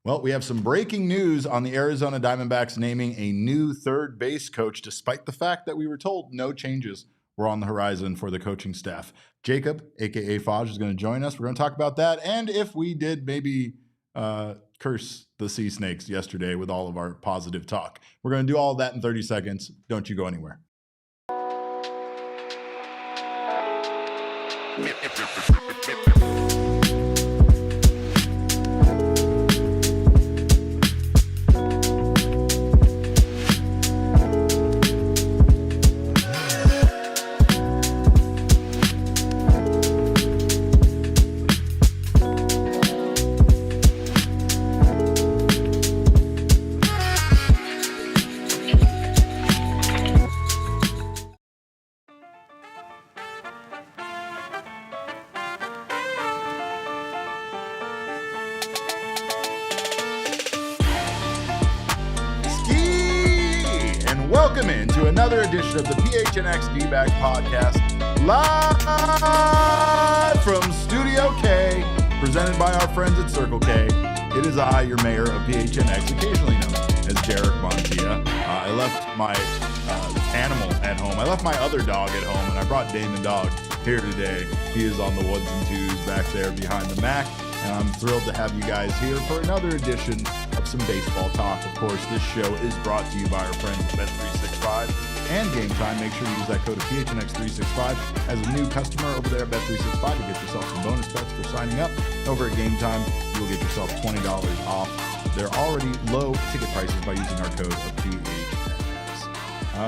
Well, we have some breaking news on the Arizona Diamondbacks naming a new third base coach, despite the fact that we were told no changes were on the horizon for the coaching staff. Jacob, a.k.a. Faj, is going to join us. We're going to talk about that, and if we did maybe curse the sea snakes yesterday with all of our positive talk. We're going to do all of that in 30 seconds. Don't you go anywhere. Welcome into another edition of the PHNX Dbacks podcast, live from Studio K, presented by our friends at Circle K. It is I, your mayor of PHNX, occasionally known as Derek Montia. I left my animal at home. I left my other dog at home, and I brought Damon Dog here today. He is on the ones and twos back there behind the Mac, and I'm thrilled to have you guys here for another edition of some baseball talk. Of course, this show is brought to you by our friends at Bet365 and Game Time. Make sure you use that code of PHNX365 as a new customer over there at Bet365 to get yourself some bonus bets for signing up. Over at Game Time, you'll get yourself $20 off their already low ticket prices by using our code of PHNX.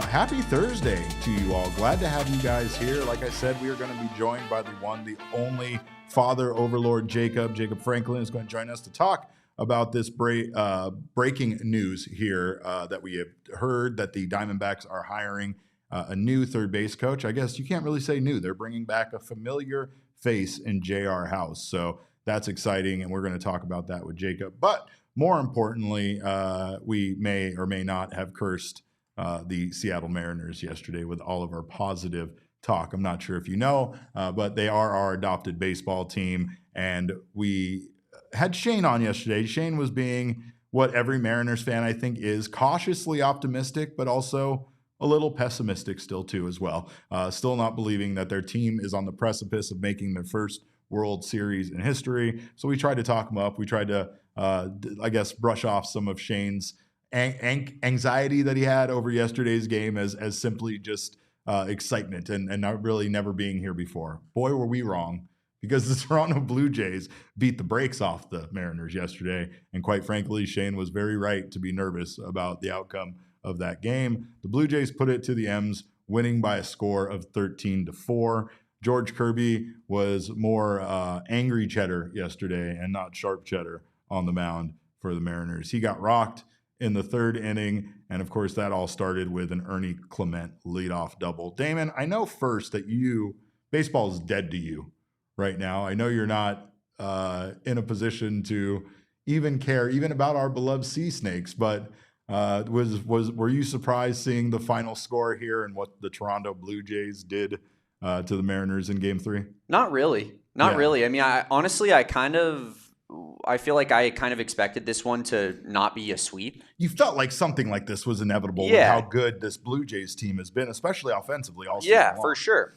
Happy Thursday to you all. Glad to have you guys here. Like I said, we are going to be joined by the one, the only father overlord, Jacob. Jacob Franklin is going to join us to talk about this breaking news here that we have heard that the Diamondbacks are hiring a new third base coach. I guess you can't really say new. They're bringing back a familiar face in J.R. House. So that's exciting, and we're going to talk about that with Jacob. But more importantly, we may or may not have cursed the Seattle Mariners yesterday with all of our positive talk. I'm not sure if you know, but they are our adopted baseball team, and we had Shane on yesterday. Shane was being what every Mariners fan, I think, is, cautiously optimistic, but also a little pessimistic still too as well. Still not believing that their team is on the precipice of making their first World Series in history. So we tried to talk him up. We tried to, I guess, brush off some of Shane's anxiety that he had over yesterday's game as simply just excitement and not really never being here before. Boy, were we wrong, because the Toronto Blue Jays beat the brakes off the Mariners yesterday. And quite frankly, Shane was very right to be nervous about the outcome of that game. The Blue Jays put it to the M's, winning by a score of 13-4. George Kirby was more angry cheddar yesterday and not sharp cheddar on the mound for the Mariners. He got rocked in the third inning, and of course that all started with an Ernie Clement leadoff double. Damon, I know first that baseball is dead to you right now. I know you're not in a position to even care even about our beloved sea snakes, but were you surprised seeing the final score here and what the Toronto Blue Jays did to the Mariners in Game 3? Not really. Not really. I mean, I feel like I kind of expected this one to not be a sweep. You felt like something like this was inevitable with how good this Blue Jays team has been, especially offensively all season long. For sure.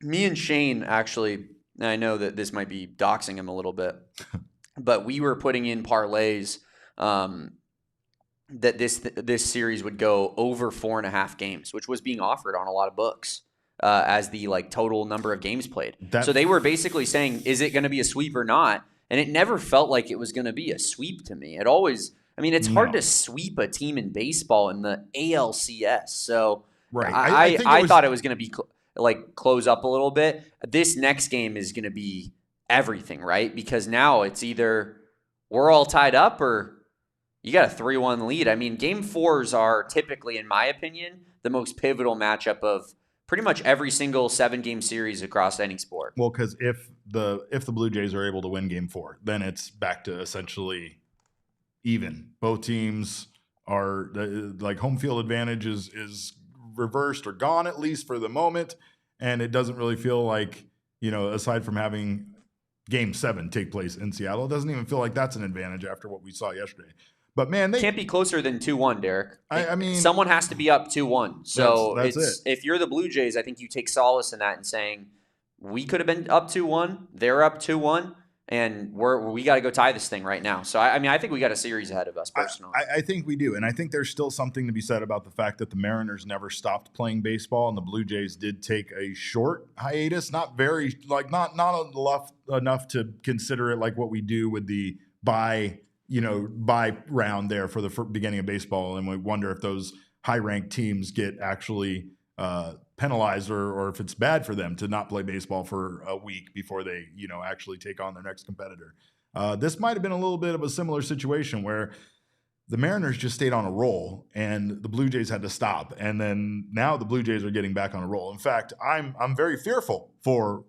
Me and Shane actually, and I know that this might be doxing him a little bit, but we were putting in parlays that this series would go over 4.5 games, which was being offered on a lot of books as the total number of games played. So they were basically saying, is it going to be a sweep or not? And it never felt like it was going to be a sweep to me. It always, I mean, it's hard to sweep a team in baseball in the ALCS. So right. I thought it was going to be close up a little bit. This next game is going to be everything, right? Because now it's either we're all tied up or you got a 3-1 lead. I mean, Game 4s are typically, in my opinion, the most pivotal matchup of pretty much every single 7-game series across any sport. Well, because if the Blue Jays are able to win Game 4, then it's back to essentially even. Both teams are home field advantage is reversed or gone, at least for the moment, and it doesn't really feel like, aside from having Game 7 take place in Seattle. It doesn't even feel like that's an advantage after what we saw yesterday. But man, they can't be closer than 2-1, Derek. I mean, someone has to be up 2-1. So that's it. If you're the Blue Jays, I think you take solace in that and saying we could have been up 2-1, they're up 2-1, and we got to go tie this thing right now. So I mean, I think we got a series ahead of us personally. I think we do, and I think there's still something to be said about the fact that the Mariners never stopped playing baseball, and the Blue Jays did take a short hiatus, not enough to consider it like what we do with the bye round there for the beginning of baseball, and we wonder if those high-ranked teams get actually penalized or if it's bad for them to not play baseball for a week before they actually take on their next competitor. This might have been a little bit of a similar situation where the Mariners just stayed on a roll and the Blue Jays had to stop, and then now the Blue Jays are getting back on a roll. In fact, I'm very fearful for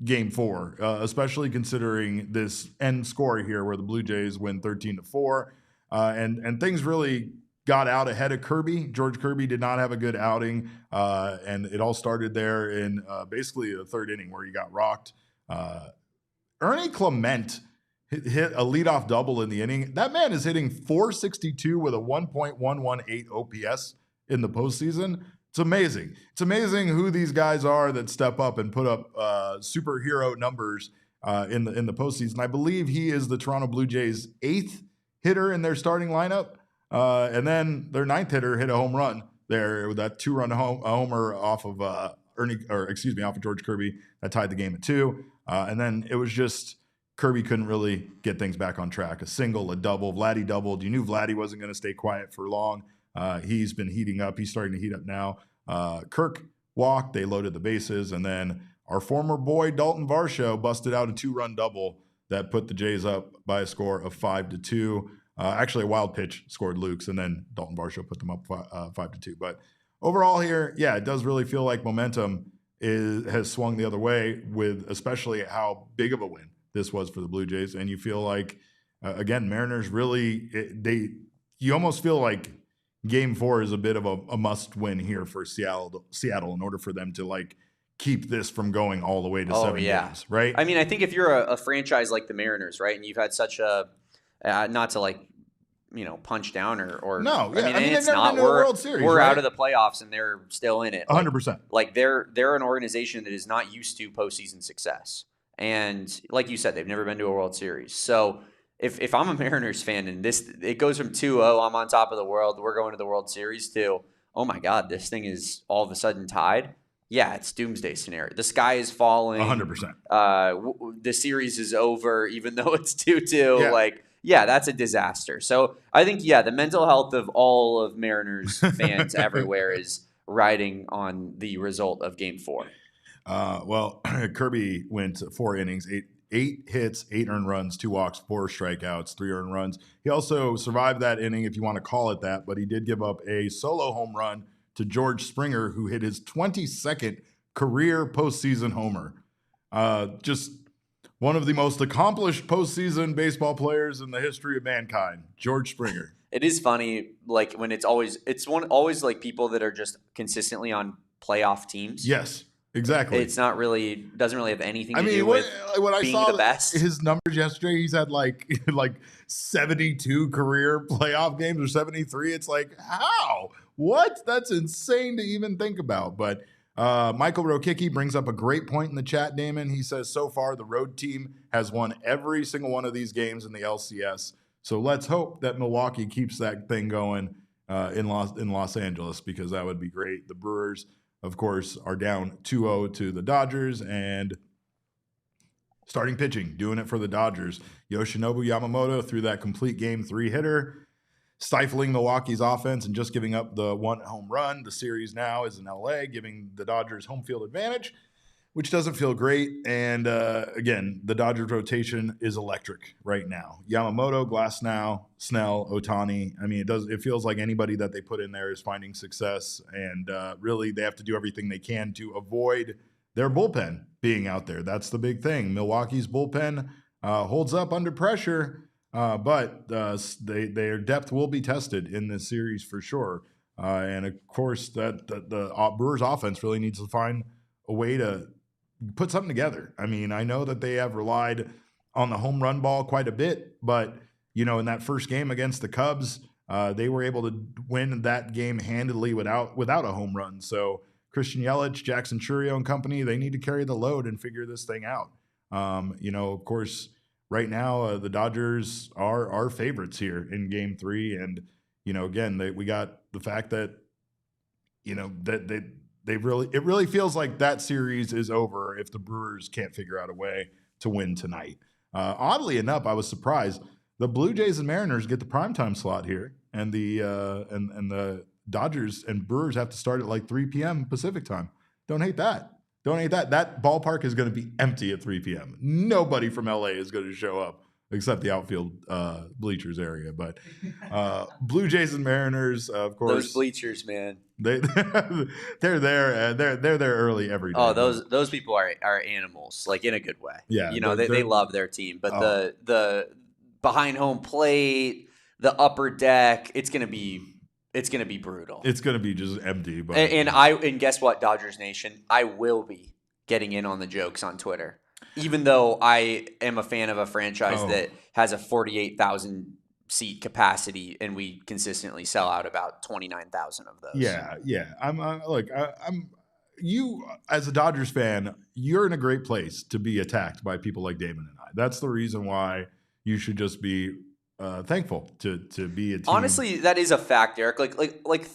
Game 4, especially considering this end score here where the Blue Jays win 13-4, and things really got out ahead of Kirby. George Kirby did not have a good outing, and it all started there in basically the third inning where he got rocked. Ernie Clement hit a leadoff double in the inning. That man is hitting .462 with a 1.118 OPS in the postseason. It's amazing. It's amazing who these guys are that step up and put up superhero numbers in the postseason. I believe he is the Toronto Blue Jays' 8th hitter in their starting lineup, and then their 9th hitter hit a home run there with that 2-run homer off of off of George Kirby that tied the game at 2. And then it was just Kirby couldn't really get things back on track. A single, a double. Vladdy doubled. You knew Vladdy wasn't going to stay quiet for long. He's been heating up. He's starting to heat up now. Kirk walked. They loaded the bases. And then our former boy, Dalton Varsho, busted out a 2-run double that put the Jays up by a score of 5-2. Actually, a wild pitch scored Luke's, and then Dalton Varsho put them up 5-2. But overall here, yeah, it does really feel like momentum has swung the other way, with especially how big of a win this was for the Blue Jays. And you feel like, again, Mariners really, you almost feel like Game 4 is a bit of a must win here for Seattle in order for them to keep this from going all the way to 7 games, right? I mean, I think if you're a franchise like the Mariners, right, and you've had such a not to punch down or no, yeah. I mean it's not. World Series, we're right? Out of the playoffs and they're still in it. 100%. Like they're an organization that is not used to postseason success, and like you said, they've never been to a World Series. So if I'm a Mariners fan and it goes from 2-0, I'm on top of the world, we're going to the World Series, to, oh my God, this thing is all of a sudden tied. Yeah, it's doomsday scenario. The sky is falling. 100%. The series is over, even though it's 2-2. Yeah. That's a disaster. So I think, the mental health of all of Mariners fans everywhere is riding on the result of Game 4. Well, Kirby went 4 innings, 8 hits, 8 earned runs, 2 walks, 4 strikeouts, 3 earned runs. He also survived that inning, if you want to call it that, but he did give up a solo home run to George Springer, who hit his 22nd career postseason homer. Just one of the most accomplished postseason baseball players in the history of mankind, George Springer. It is funny, when it's always people that are just consistently on playoff teams. Yes, exactly. It's not really, doesn't really have anything to do with being the best. His numbers yesterday, he's had like 72 career playoff games or 73. It's like, how? What? That's insane to even think about. But Michael Rokicki brings up a great point in the chat, Damon. He says, so far, the road team has won every single one of these games in the LCS. So let's hope that Milwaukee keeps that thing going in Los Angeles, because that would be great. The Brewers, of course, are down 2-0 to the Dodgers, and starting pitching, doing it for the Dodgers. Yoshinobu Yamamoto threw that complete Game 3 hitter, stifling Milwaukee's offense and just giving up the 1 home run. The series now is in LA, giving the Dodgers home field advantage, which doesn't feel great. And again, the Dodgers rotation is electric right now. Yamamoto, Glasnow, Snell, Ohtani. I mean, it feels like anybody that they put in there is finding success. And really, they have to do everything they can to avoid their bullpen being out there. That's the big thing. Milwaukee's bullpen holds up under pressure, but their depth will be tested in this series for sure. And of course, that the Brewers offense really needs to find a way to put something together. I mean, I know that they have relied on the home run ball quite a bit, but in that first game against the Cubs, they were able to win that game handily without a home run. So Christian Yelich, Jackson Chourio and company, they need to carry the load and figure this thing out. Of course, right now the Dodgers are favorites here in Game 3, and again, we got the fact that that it really feels like that series is over if the Brewers can't figure out a way to win tonight. Oddly enough, I was surprised. The Blue Jays and Mariners get the primetime slot here, and the Dodgers and Brewers have to start at like 3 p.m. Pacific time. Don't hate that. That ballpark is going to be empty at 3 p.m. Nobody from LA is going to show up except the outfield bleachers area. But Blue Jays and Mariners, of course. Those bleachers, man. They're there. They're there early every day. Oh, those people are animals, like in a good way. Yeah, they love their team, but the behind home plate, the upper deck, it's gonna be brutal. It's gonna be just empty. But and guess what, Dodgers Nation, I will be getting in on the jokes on Twitter, even though I am a fan of a franchise that has a 48,000 seat capacity, and we consistently sell out about 29,000 of those. Yeah. I'm you as a Dodgers fan, you're in a great place to be attacked by people like Damon and I. That's the reason why you should just be thankful to be a team. Honestly, that is a fact, Eric. Like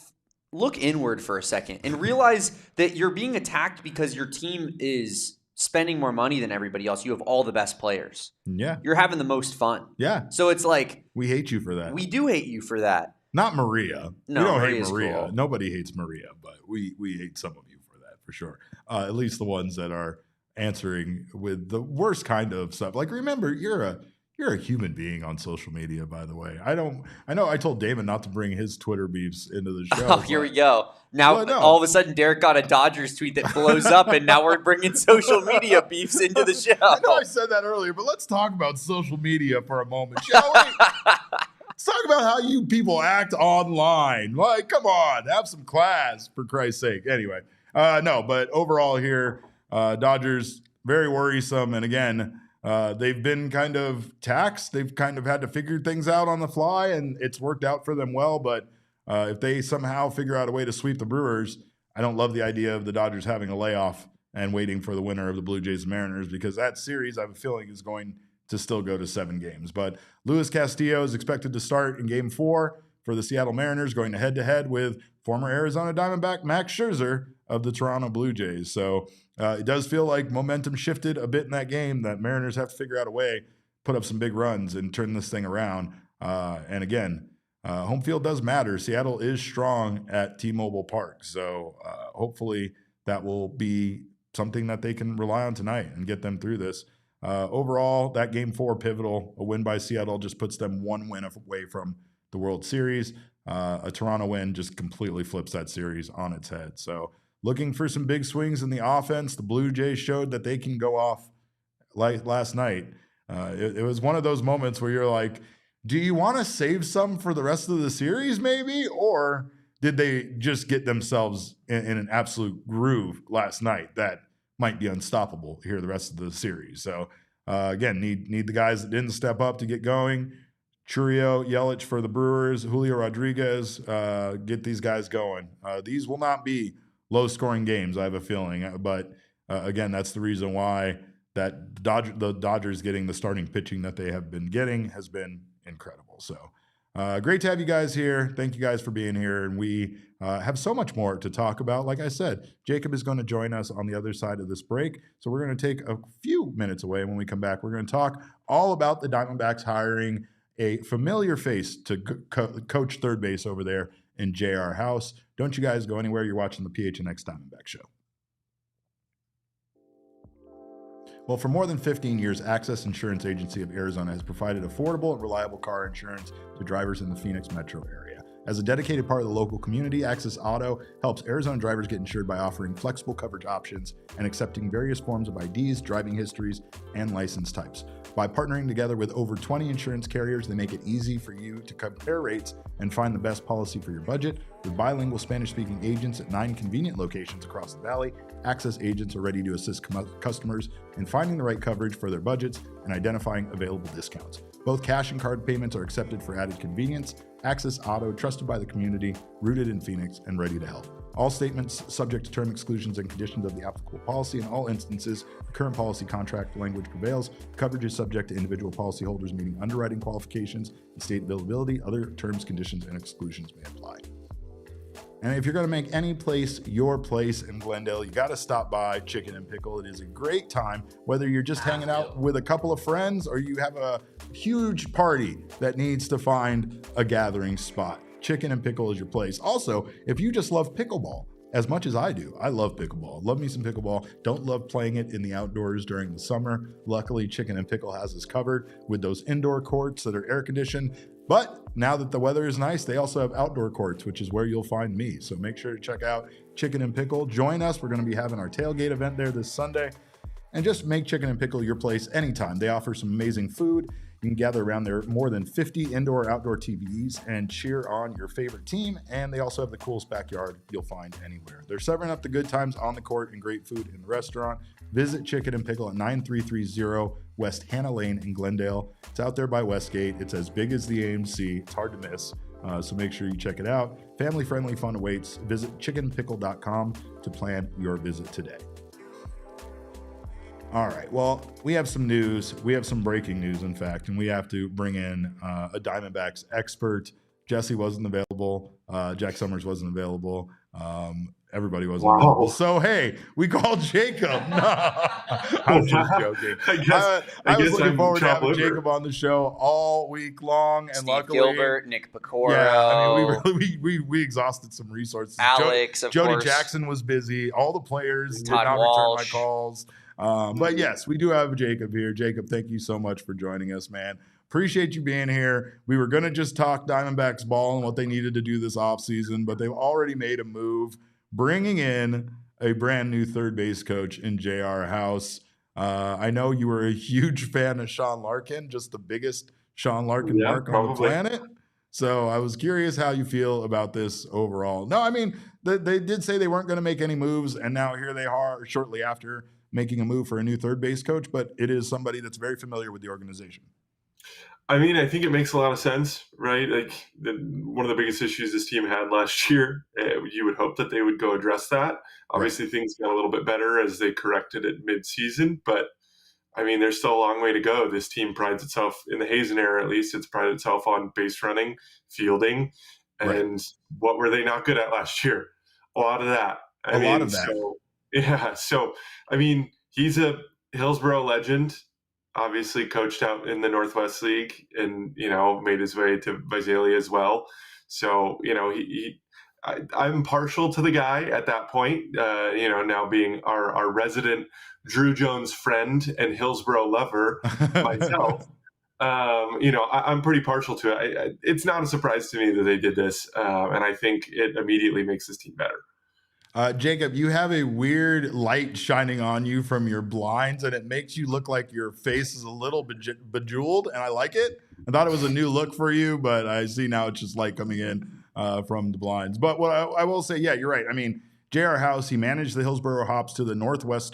look inward for a second and realize that you're being attacked because your team is spending more money than everybody else. You have all the best players. Yeah. You're having the most fun. Yeah. So it's like, we hate you for that. We do hate you for that. Not Maria. No, we don't Maria's hate Maria. cool. Nobody hates Maria, but we hate some of you for that, for sure. At least the ones that are answering with the worst kind of stuff. Like, remember, you're a human being on social media, by the way. I know I told Damon not to bring his Twitter beefs into the show. Oh, here we go. Now, all of a sudden, Derek got a Dodgers tweet that blows up, and now we're bringing social media beefs into the show. I know I said that earlier, but let's talk about social media for a moment, shall we? Let's talk about how you people act online. Like, come on, have some class, for Christ's sake. Anyway, but overall here, Dodgers, very worrisome. And again, they've been kind of taxed. They've kind of had to figure things out on the fly, and it's worked out for them well. But if they somehow figure out a way to sweep the Brewers, I don't love the idea of the Dodgers having a layoff and waiting for the winner of the Blue Jays and Mariners, because that series, I have a feeling, is going to still go to 7 games. But Luis Castillo is expected to start in Game 4 for the Seattle Mariners, going head-to-head with former Arizona Diamondback Max Scherzer of the Toronto Blue Jays. So it does feel like momentum shifted a bit in that game, that Mariners have to figure out a way, put up some big runs and turn this thing around. And again, home field does matter. Seattle is strong at T-Mobile Park. So hopefully that will be something that they can rely on tonight and get them through this. Overall, that Game 4 pivotal. A win by Seattle just puts them 1 win away from the World Series. A Toronto win just completely flips that series on its head. So looking for some big swings in the offense. The Blue Jays showed that they can go off like last night. It was one of those moments where you're like, do you want to save some for the rest of the series maybe? Or did they just get themselves in an absolute groove last night that might be unstoppable here the rest of the series? So again, need the guys that didn't step up to get going. Chourio, Yelich for the Brewers, Julio Rodriguez, get these guys going. These will not be low-scoring games, I have a feeling. But again, that's the reason why that the Dodgers getting the starting pitching that they have been getting has been incredible. So great to have you guys here. Thank you guys for being here. And we have so much more to talk about. Like I said, Jacob is going to join us on the other side of this break. So we're going to take a few minutes away. When we come back, we're going to talk all about the Diamondbacks hiring a familiar face to coach third base over there in JR House. Don't you guys go anywhere. You're watching the PHNX Diamondback Show. Well, for more than 15 years, Access Insurance Agency of Arizona has provided affordable and reliable car insurance to drivers in the Phoenix metro area. As a dedicated part of the local community, Access Auto helps Arizona drivers get insured by offering flexible coverage options and accepting various forms of IDs, driving histories, and license types. By partnering together with over 20 insurance carriers, they make it easy for you to compare rates and find the best policy for your budget. With bilingual Spanish-speaking agents at 9 convenient locations across the valley, Access agents are ready to assist customers in finding the right coverage for their budgets and identifying available discounts. Both cash and card payments are accepted for added convenience. Access Auto, trusted by the community, rooted in Phoenix, and ready to help. All statements subject to term exclusions and conditions of the applicable policy. In all instances, the current policy contract language prevails. Coverage is subject to individual policyholders meeting underwriting qualifications and state availability. Other terms, conditions, and exclusions may apply. And if you're going to make any place your place in Glendale, you got to stop by Chicken and Pickle. It is a great time, whether you're just hanging out with a couple of friends or you have a huge party that needs to find a gathering spot. Chicken and Pickle is your place. Also, if you just love pickleball as much as I do, I love pickleball. Love me some pickleball. Don't love playing it in the outdoors during the summer. Luckily, Chicken and Pickle has us covered with those indoor courts that are air conditioned. But now that the weather is nice, they also have outdoor courts, which is where you'll find me. So make sure to check out Chicken and Pickle. Join us. We're going to be having our tailgate event there this Sunday. And just make Chicken and Pickle your place anytime. They offer some amazing food. You can gather around their more than 50 indoor-outdoor TVs and cheer on your favorite team. And they also have the coolest backyard you'll find anywhere. They're serving up the good times on the court and great food in the restaurant. Visit Chicken and Pickle at 9330 West Hannah Lane in Glendale. It's out there by Westgate. It's as big as the AMC. It's hard to miss. So make sure you check it out. Family-friendly fun awaits. Visit chickenpickle.com to plan your visit today. All right. Well, we have some news. We have some breaking news, in fact, and we have to bring in a Diamondbacks expert. Jesse wasn't available. Jack Summers wasn't available. Everybody wasn't available. So, hey, we called Jacob. No, I'm just joking. I was looking forward to having Jacob on the show all week long. And Steve luckily, Gilbert, Nick Piecoro. Yeah, I mean, we exhausted some resources. ALCS, of Jody course. Jackson was busy. All the players did Todd not Walsh. return my calls. But yes, we do have Jacob here. Jacob, thank you so much for joining us, man. Appreciate you being here. We were going to just talk Diamondbacks ball and what they needed to do this offseason, but they've already made a move, bringing in a brand new third base coach in J.R. House. I know you were a huge fan of Sean Larkin, just the biggest Sean Larkin mark on the planet. So I was curious how you feel about this overall. No, I mean, they did say they weren't going to make any moves, and now here they are shortly after making a move for a new third base coach, but it is somebody that's very familiar with the organization. I mean, I think it makes a lot of sense, right? Like one of the biggest issues this team had last year, you would hope that they would go address that. Obviously, things got a little bit better as they corrected it mid-season, but I mean, there's still a long way to go. This team prides itself, in the Hazen era at least, it's prided itself on base running, fielding, and what were they not good at last year? A lot of that. A lot of that. So, yeah. So, I mean, he's a Hillsboro legend. Obviously coached out in the Northwest League and, you know, made his way to Visalia as well. So, you know, I'm partial to the guy at that point, you know, now being our resident Drew Jones friend and Hillsboro lover myself. You know, I'm pretty partial to it. It's not a surprise to me that they did this. And I think it immediately makes this team better. Jacob, you have a weird light shining on you from your blinds, and it makes you look like your face is a little bejeweled, and I like it. I thought it was a new look for you, but I see now it's just light coming in from the blinds. But what I will say, yeah, you're right. I mean, J.R. House, he managed the Hillsboro Hops to the Northwest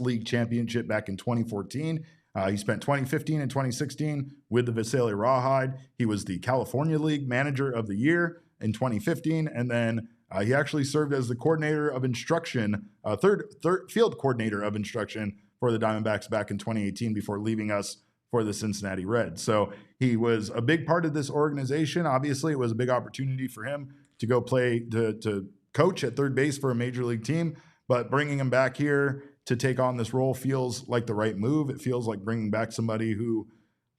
League Championship back in 2014. He spent 2015 and 2016 with the Visalia Rawhide. He was the California League Manager of the Year in 2015, and then he actually served as the coordinator of instruction, third field coordinator of instruction for the Diamondbacks back in 2018 before leaving us for the Cincinnati Reds. So he was a big part of this organization. Obviously, it was a big opportunity for him to go play, to coach at third base for a major league team. But bringing him back here to take on this role feels like the right move. It feels like bringing back somebody who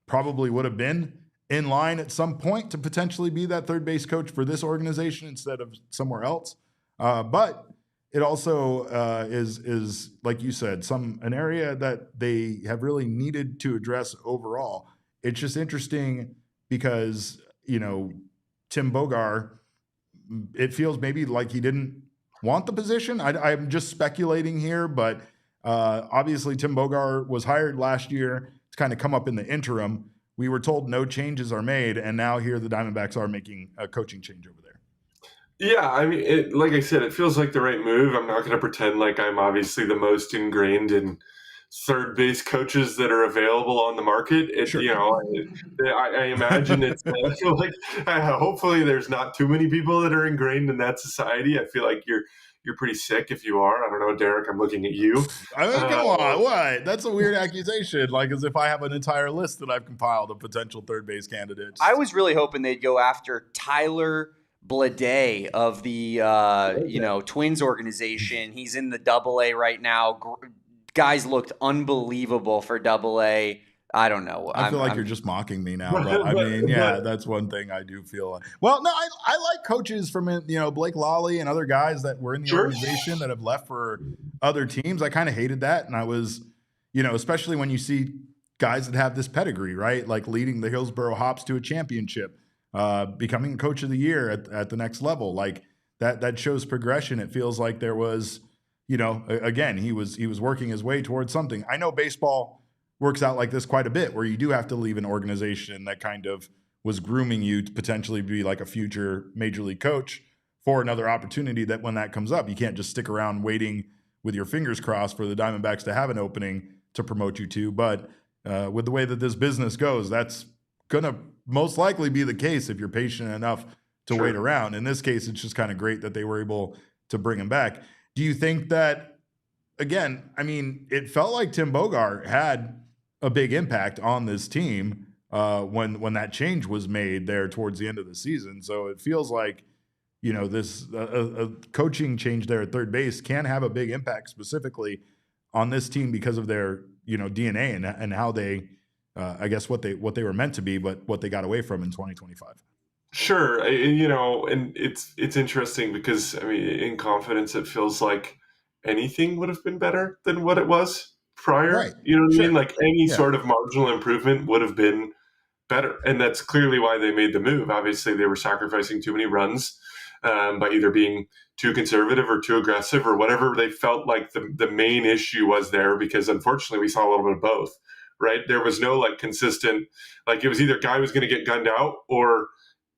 probably would have been in line at some point to potentially be that third base coach for this organization instead of somewhere else. But it also is, like you said, an area that they have really needed to address overall. It's just interesting because, you know, Tim Bogar, it feels maybe like he didn't want the position. I'm just speculating here, but obviously Tim Bogar was hired last year to kind of come up in the interim. We were told no changes are made, and now here the Diamondbacks are making a coaching change over there. Yeah, I mean, like I said, it feels like the right move. I'm not going to pretend like I'm obviously the most ingrained in third base coaches that are available on the market. Sure. I imagine it's like hopefully there's not too many people that are ingrained in that society. I feel like you're pretty sick if you are. I don't know, Derek. I'm looking at you. I mean, come on, what? That's a weird accusation. Like as if I have an entire list that I've compiled of potential third base candidates. I was really hoping they'd go after Tyler Blade of the Twins organization. He's in the AA right now. Guys looked unbelievable for AA. I don't know. I feel like you're just mocking me now, but I mean, yeah, that's one thing I do feel like. Well, no, I like coaches from, Blake Lawley and other guys that were in the organization that have left for other teams. I kind of hated that. And I was, especially when you see guys that have this pedigree, right? Like leading the Hillsboro Hops to a championship, becoming coach of the year at the next level. Like that shows progression. It feels like there was, again, he was working his way towards something. I know baseball works out like this quite a bit, where you do have to leave an organization that kind of was grooming you to potentially be like a future major league coach for another opportunity, that when that comes up, you can't just stick around waiting with your fingers crossed for the Diamondbacks to have an opening to promote you to. But with the way that this business goes, that's going to most likely be the case if you're patient enough to wait around. In this case, it's just kind of great that they were able to bring him back. Do you think that, again, I mean, it felt like Tim Bogar had a big impact on this team when that change was made there towards the end of the season. So it feels like, this a coaching change there at third base can have a big impact specifically on this team because of their, DNA and how they, I guess what they were meant to be, but what they got away from in 2025. Sure. And it's interesting because, I mean, in confidence, it feels like anything would have been better than what it was prior. Right. You know what I mean? Like any sort of marginal improvement would have been better. And that's clearly why they made the move. Obviously, they were sacrificing too many runs by either being too conservative or too aggressive or whatever they felt like the main issue was there, because unfortunately we saw a little bit of both, right? There was no like consistent, like it was either guy was going to get gunned out or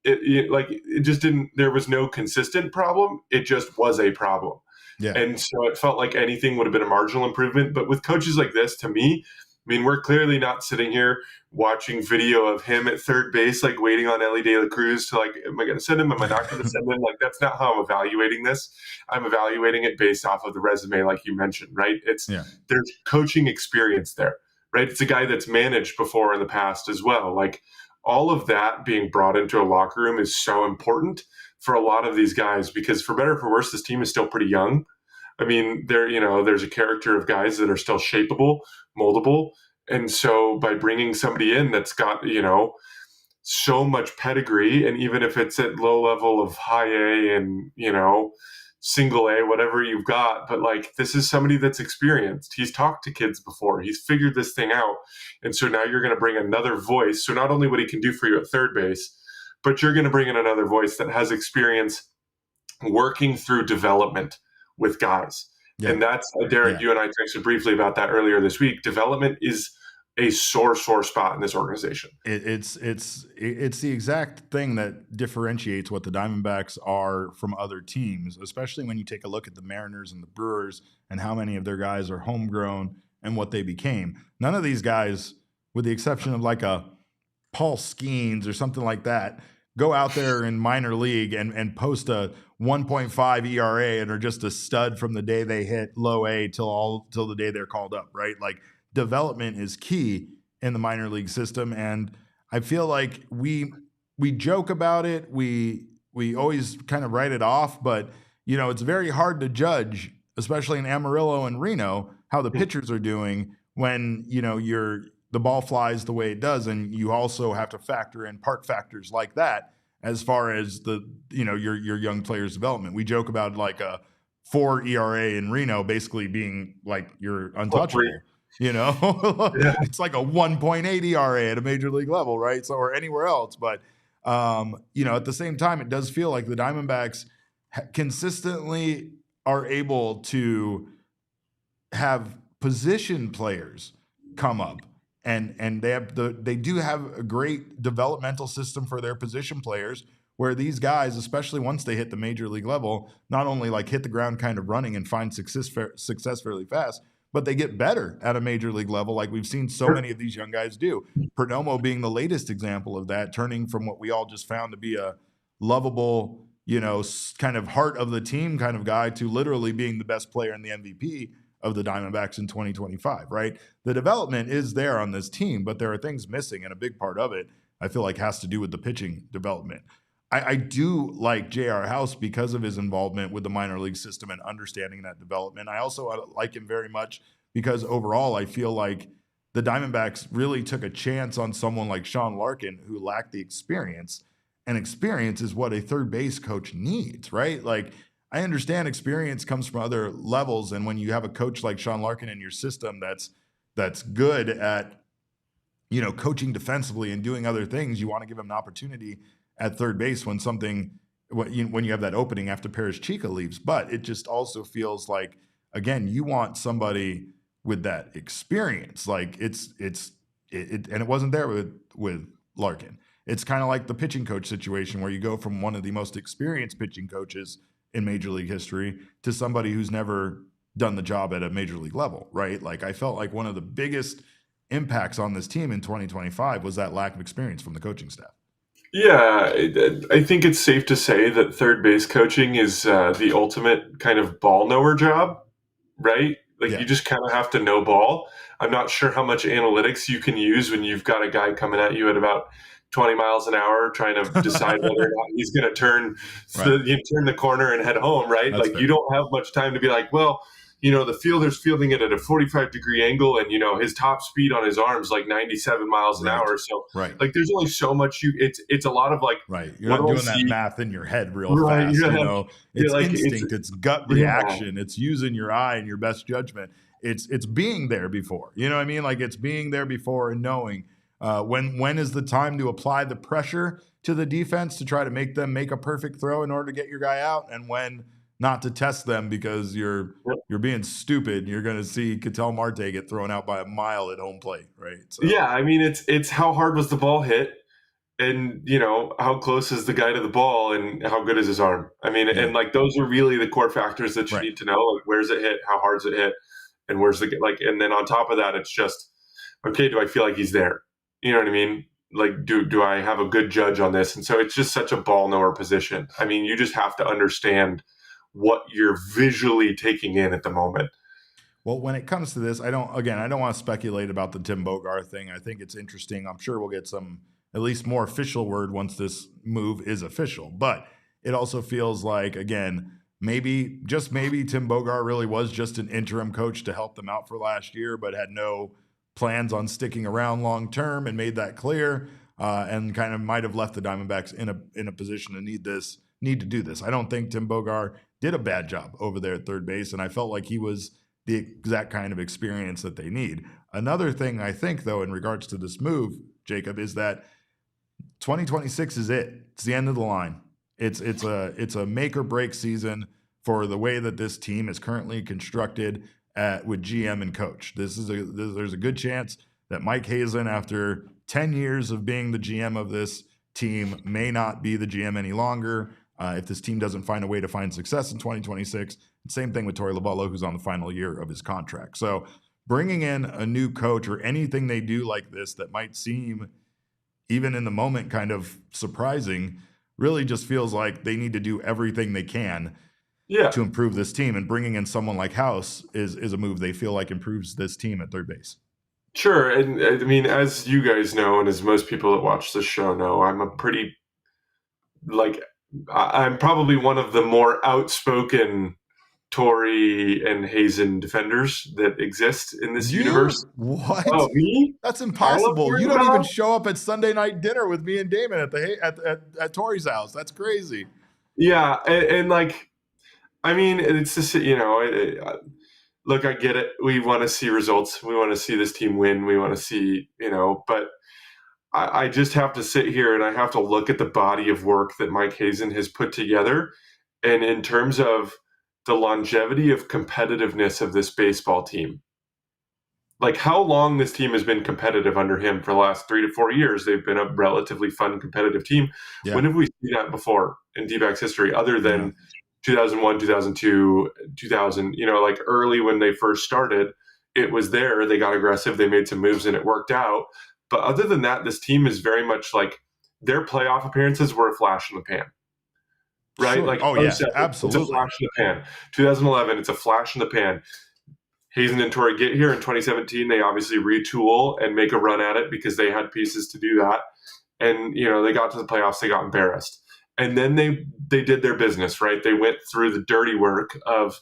it just didn't, there was no consistent problem. It just was a problem. Yeah. And so it felt like anything would have been a marginal improvement. But with coaches like this, to me, I mean, we're clearly not sitting here watching video of him at third base, like waiting on Ellie De La Cruz to like, am I going to send him? Am I not going to send him? Like, that's not how I'm evaluating this. I'm evaluating it based off of the resume, like you mentioned, right? There's coaching experience there, right? It's a guy that's managed before in the past as well. Like all of that being brought into a locker room is so important for a lot of these guys, because for better or for worse, this team is still pretty young. I mean, there's a character of guys that are still shapeable, moldable. And so by bringing somebody in that's got, so much pedigree, and even if it's at low level of high A and, single A, whatever you've got, but like, this is somebody that's experienced. He's talked to kids before. He's figured this thing out. And so now you're going to bring another voice. So not only what he can do for you at third base, but you're going to bring in another voice that has experience working through development with guys. Yeah. And that's, Derek, you and I texted briefly about that earlier this week. Development is a sore spot in this organization. It's the exact thing that differentiates what the Diamondbacks are from other teams, especially when you take a look at the Mariners and the Brewers and how many of their guys are homegrown and what they became. None of these guys, with the exception of like a Paul Skeens or something like that, go out there in minor league and post a 1.5 ERA and are just a stud from the day they hit low A till the day they're called up, right? Like development is key in the minor league system. And I feel like we joke about it. We always kind of write it off, but it's very hard to judge, especially in Amarillo and Reno, how the pitchers are doing when, the ball flies the way it does. And you also have to factor in park factors like that as far as your young players' development. We joke about like a 4 ERA in Reno basically being like you're untouchable. It's like a 1.8 ERA at a major league level, right? So, or anywhere else. But At the same time, it does feel like the Diamondbacks consistently are able to have position players come up, and they do have a great developmental system for their position players, where these guys, especially once they hit the major league level, not only like hit the ground kind of running and find success fairly fast, but they get better at a major league level, like we've seen so many of these young guys do. Perdomo being the latest example of that, turning from what we all just found to be a lovable, kind of heart of the team kind of guy to literally being the best player in the MVP of the Diamondbacks in 2025, right? The development is there on this team, but there are things missing, and a big part of it, I feel like, has to do with the pitching development. I do like J.R. House because of his involvement with the minor league system and understanding that development. I also like him very much because overall I feel like the Diamondbacks really took a chance on someone like Sean Larkin, who lacked the experience, and experience is what a third base coach needs, right? Like, I understand experience comes from other levels, and when you have a coach like Sean Larkin in your system that's good at coaching defensively and doing other things, you want to give him an opportunity at third base when you have that opening after Paris Chica leaves. But it just also feels like, again, you want somebody with that experience. Like and it wasn't there with Larkin. It's kind of like the pitching coach situation, where you go from one of the most experienced pitching coaches in Major League history to somebody who's never done the job at a major league level, right? Like, I felt like one of the biggest impacts on this team in 2025 was that lack of experience from the coaching staff. Yeah, I think it's safe to say that third base coaching is the ultimate kind of ball knower job, right? Like, you just kind of have to know ball. I'm not sure how much analytics you can use when you've got a guy coming at you at about 20 miles an hour trying to decide whether or not he's going to turn the corner and head home, right? That's like fair. You don't have much time to be like, well, the fielder's fielding it at a 45-degree angle, and his top speed on his arm's like 97 miles an hour. So like, there's only so much it's a lot of like, you're not doing that math in your head real fast. It's like, instinct, it's gut reaction, it's using your eye and your best judgment. It's being there before. You know what I mean? Like, it's being there before and knowing when is the time to apply the pressure to the defense to try to make them make a perfect throw in order to get your guy out, and when not to test them because you're being stupid. You're going to see Ketel Marte get thrown out by a mile at home plate, right? So. Yeah, I mean, it's how hard was the ball hit, and how close is the guy to the ball, and how good is his arm. I mean, and like, those are really the core factors that you need to know. Like, where's it hit, how hard's it hit, and where's and then on top of that, it's just, okay, do I feel like he's there? You know what I mean? Like, do I have a good judge on this? And so it's just such a ball knower position. I mean, you just have to understand what you're visually taking in at the moment. Well, when it comes to this, I don't want to speculate about the Tim Bogar thing. I think it's interesting. I'm sure we'll get some at least more official word once this move is official. But it also feels like, again, maybe Tim Bogar really was just an interim coach to help them out for last year, but had no plans on sticking around long term, and made that clear, and kind of might have left the Diamondbacks in a position to need to do this. I don't think Tim Bogar did a bad job over there at third base, and I felt like he was the exact kind of experience that they need. Another thing I think, though, in regards to this move, Jacob, is that 2026 is it. It's the end of the line. It's a make or break season for the way that this team is currently constructed with GM and coach. There's a good chance that Mike Hazen, after 10 years of being the GM of this team, may not be the GM any longer. If this team doesn't find a way to find success in 2026, same thing with Torey Lovullo, who's on the final year of his contract. So bringing in a new coach, or anything they do like this that might seem, even in the moment, kind of surprising, really just feels like they need to do everything they can to improve this team. And bringing in someone like House is a move they feel like improves this team at third base. Sure. And I mean, as you guys know, and as most people that watch this show know, I'm probably one of the more outspoken Torey and Hazen defenders that exist in this universe. What? Oh, me? That's impossible. You don't even show up at Sunday night dinner with me and Damon at Torey's house. That's crazy. Yeah, and like, I mean, it's just, look, I get it. We want to see results. We want to see this team win. We want to see, but I just have to sit here and I have to look at the body of work that Mike Hazen has put together. And in terms of the longevity of competitiveness of this baseball team, like how long this team has been competitive under him for the last 3 to 4 years, they've been a relatively fun, competitive team. Yeah. When have we seen that before in Dbacks history other than 2001, 2002, 2000, like early when they first started, it was there. They got aggressive. They made some moves and it worked out. But other than that, this team is very much like their playoff appearances were a flash in the pan. Right? Sure. Like, absolutely. It's a flash in the pan. 2011, it's a flash in the pan. Hazen and Torey get here in 2017. They obviously retool and make a run at it because they had pieces to do that. And, they got to the playoffs. They got embarrassed. And then they did their business, right? They went through the dirty work of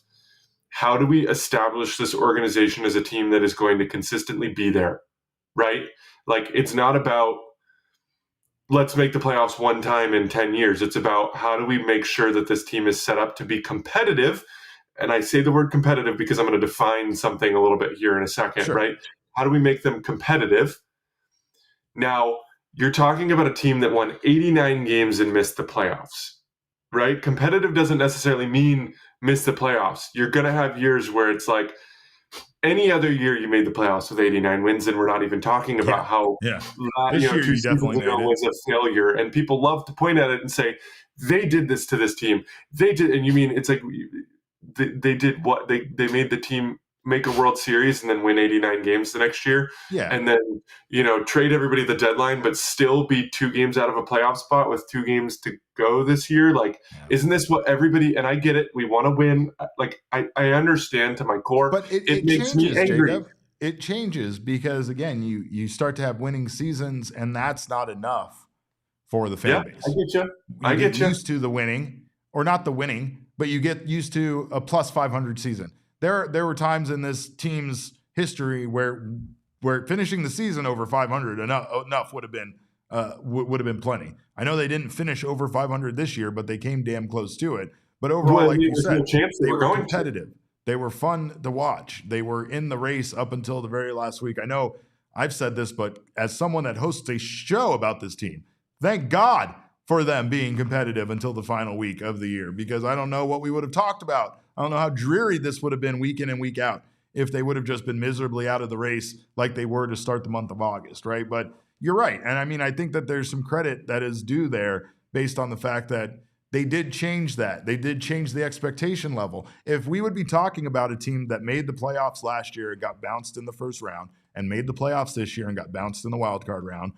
how do we establish this organization as a team that is going to consistently be there, right? Like, it's not about let's make the playoffs one time in 10 years. It's about how do we make sure that this team is set up to be competitive. And I say the word competitive because I'm going to define something a little bit here in a second, right? How do we make them competitive? Now, you're talking about a team that won 89 games and missed the playoffs, right? Competitive doesn't necessarily mean miss the playoffs. You're going to have years where it's like any other year you made the playoffs with 89 wins, and we're not even talking about how this year 2 seasons ago was a failure. And people love to point at it and say, they did this to this team. They did, and you mean it's like they did what? They made the team make a World Series and then win 89 games the next year. Yeah. And then, trade everybody at the deadline, but still be 2 games out of a playoff spot with 2 games to go this year. Like, isn't this what everybody, and I get it, we want to win. Like, I understand to my core, but it makes changes, me angry. Jacob. It changes because, again, you start to have winning seasons, and that's not enough for the fan base. I get you. Used to the winning, or not the winning, but you get used to a plus 500 season. There were times in this team's history where finishing the season over 500 enough would have been plenty. I know they didn't finish over 500 this year, but they came damn close to it. But overall, like you said, they were competitive. They were fun to watch. They were in the race up until the very last week. I know I've said this, but as someone that hosts a show about this team, thank God for them being competitive until the final week of the year, because I don't know what we would have talked about. I don't know how dreary this would have been week in and week out if they would have just been miserably out of the race like they were to start the month of August, right? But you're right. And I mean, I think that there's some credit that is due there based on the fact that they did change that. They did change the expectation level. If we would be talking about a team that made the playoffs last year and got bounced in the first round, and made the playoffs this year and got bounced in the wild card round,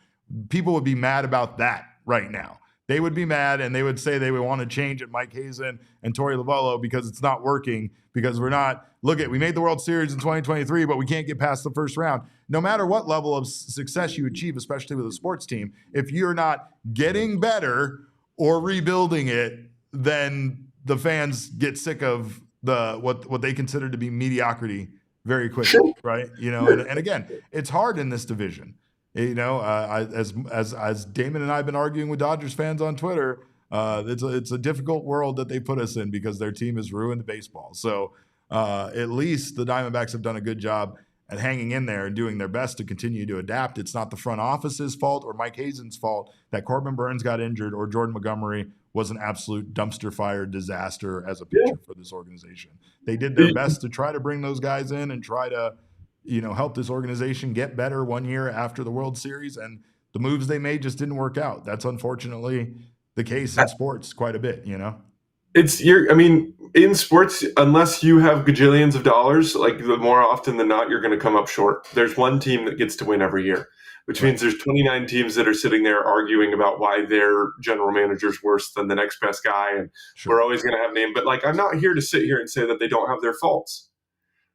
people would be mad about that right now. They would be mad, and they would say they would want to change it, Mike Hazen and Torey Lovullo, because it's not working, because we made the World Series in 2023, but we can't get past the first round. No matter what level of success you achieve, especially with a sports team, if you're not getting better or rebuilding it, then the fans get sick of what they consider to be mediocrity very quickly, right? And again, it's hard in this division. As Damon and I have been arguing with Dodgers fans on Twitter, it's a difficult world that they put us in because their team has ruined baseball. So at least the Diamondbacks have done a good job at hanging in there and doing their best to continue to adapt. It's not the front office's fault or Mike Hazen's fault that Corbin Burns got injured or Jordan Montgomery was an absolute dumpster fire disaster as a pitcher for this organization. They did their best to try to bring those guys in and try to help this organization get better 1 year after the World Series, and the moves they made just didn't work out. That's unfortunately the case in sports quite a bit, in sports, unless you have gajillions of dollars, like the more often than not, you're going to come up short. There's one team that gets to win every year, which means there's 29 teams that are sitting there arguing about why their general manager's worse than the next best guy. And we're always going to have name, but I'm not here to sit here and say that they don't have their faults.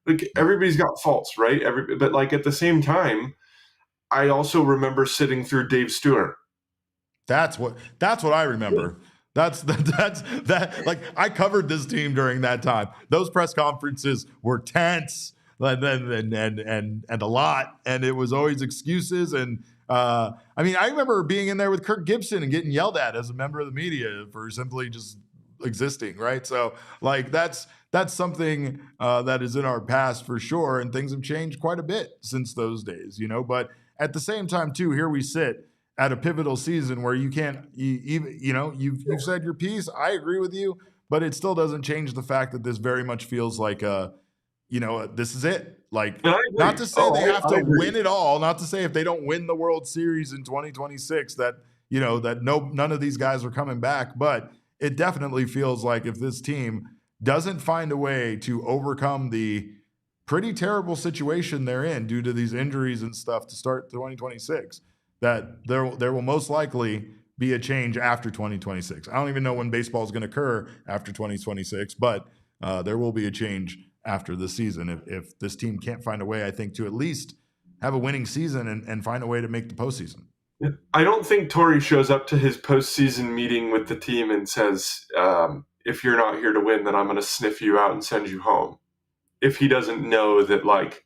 Like, everybody's got faults, right? But at the same time, I also remember sitting through Dave Stewart. That's what I remember. That's I covered this team during that time. Those press conferences were tense and a lot, and it was always excuses. And I remember being in there with Kirk Gibson and getting yelled at as a member of the media for simply just existing, right? So that's something that is in our past for sure, and things have changed quite a bit since those days, But at the same time, too, here we sit, at a pivotal season where you can't, you've said your piece. I agree with you, but it still doesn't change the fact that this very much feels like this is it. Like, not to say they have to win it all, not to say if they don't win the World Series in 2026 that, none of these guys are coming back, but it definitely feels like if this team doesn't find a way to overcome the pretty terrible situation they're in due to these injuries and stuff to start 2026, that there will most likely be a change after 2026. I don't even know when baseball is going to occur after 2026, but there will be a change after the season if this team can't find a way, I think, to at least have a winning season and find a way to make the postseason. I don't think Torey shows up to his postseason meeting with the team and says, if you're not here to win, then I'm going to sniff you out and send you home. If he doesn't know that, like,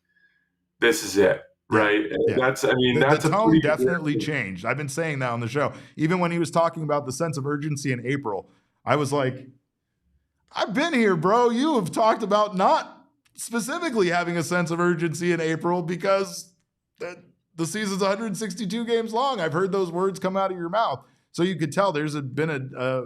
this is it, right? Yeah. That's the tone definitely changed. I've been saying that on the show. Even when he was talking about the sense of urgency in April, I was like, I've been here, bro. You have talked about not specifically having a sense of urgency in April because the season's 162 games long. I've heard those words come out of your mouth. So you could tell there's been a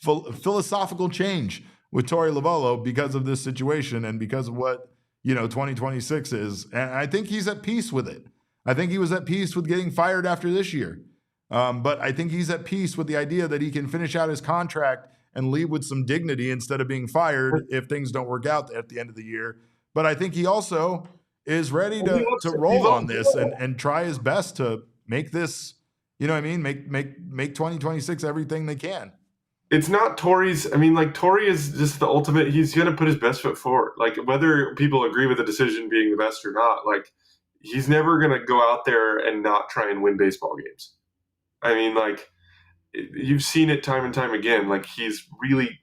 philosophical change with Torey Lovullo because of this situation and because of what 2026 is. And I think he's at peace with it. I think he was at peace with getting fired after this year. But I think he's at peace with the idea that he can finish out his contract and leave with some dignity instead of being fired if things don't work out at the end of the year. But I think he also is ready to roll on this and try his best to make this, make 2026 everything they can. It's not Torey's. Torey is just the ultimate. He's going to put his best foot forward. Like, whether people agree with the decision being the best or not, like, he's never going to go out there and not try and win baseball games. You've seen it time and time again. Like, he's really,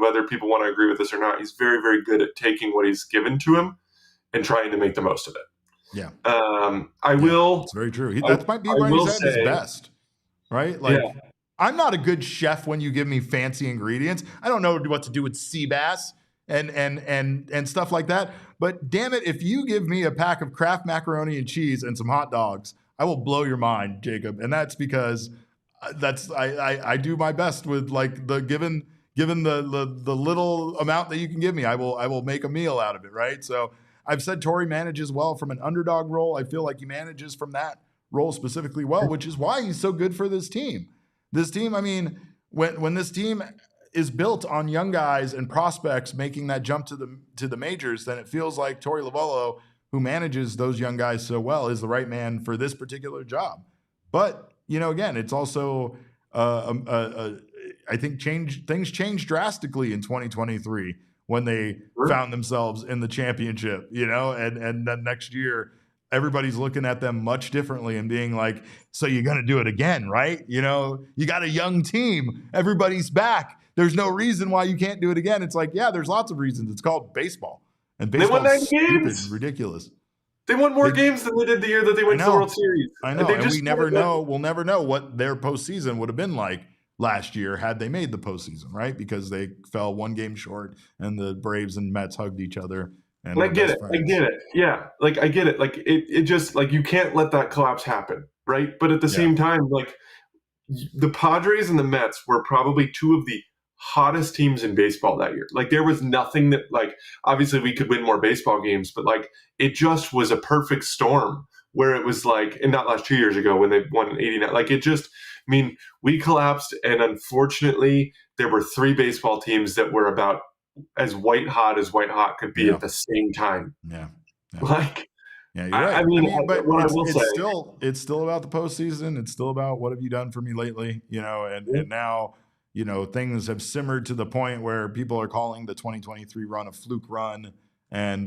whether people want to agree with this or not, he's very, very good at taking what he's given to him and trying to make the most of it. Yeah. It's very true. That might be when he's at his best, right? Like, I'm not a good chef when you give me fancy ingredients. I don't know what to do with sea bass and stuff like that. But damn it, if you give me a pack of Kraft macaroni and cheese and some hot dogs, I will blow your mind, Jacob. And that's because I do my best with, like, the given the little amount that you can give me, I will make a meal out of it, right? So I've said Torey manages well from an underdog role. I feel like he manages from that role specifically well, which is why he's so good for this team. This team, when this team is built on young guys and prospects making that jump to the majors, then it feels like Torey Lovullo, who manages those young guys so well, is the right man for this particular job. But, again, it's also, I think things changed drastically in 2023 when they found themselves in the championship, and then next year, everybody's looking at them much differently and being like, so you're going to do it again, right? You got a young team. Everybody's back. There's no reason why you can't do it again. It's like, yeah, there's lots of reasons. It's called baseball. And baseball is stupid and ridiculous. They won more games than they did the year that they went to the World Series. I know. And we'll never know what their postseason would have been like last year had they made the postseason, right? Because they fell one game short and the Braves and Mets hugged each other. And I get it. Yeah. Like, I get it. Like, it just, like, you can't let that collapse happen, right? But at the same time, like, the Padres and the Mets were probably two of the hottest teams in baseball that year. Like, there was nothing that, like, obviously we could win more baseball games, but, like, it just was a perfect storm where it was like, and not last 2 years ago when they won 89. Like, it just, we collapsed, and unfortunately there were three baseball teams that were about as white hot could be at the same time. Yeah. Like, yeah, you're right. But it's still about the postseason. It's still about what have you done for me lately, and now, things have simmered to the point where people are calling the 2023 run a fluke run. And,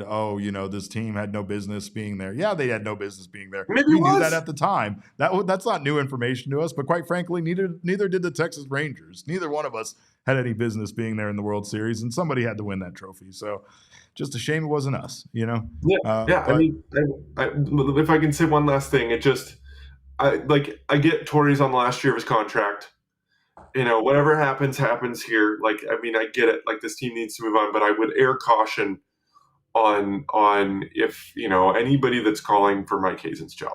this team had no business being there. Yeah, they had no business being there. We knew that at the time. That's not new information to us. But quite frankly, neither did the Texas Rangers. Neither one of us had any business being there in the World Series. And somebody had to win that trophy. So just a shame it wasn't us, Yeah. If I can say one last thing, I get Torey's on the last year of his contract. Whatever happens here. Like, I get it. Like, this team needs to move on. But I would air caution on if anybody that's calling for Mike Hazen's job.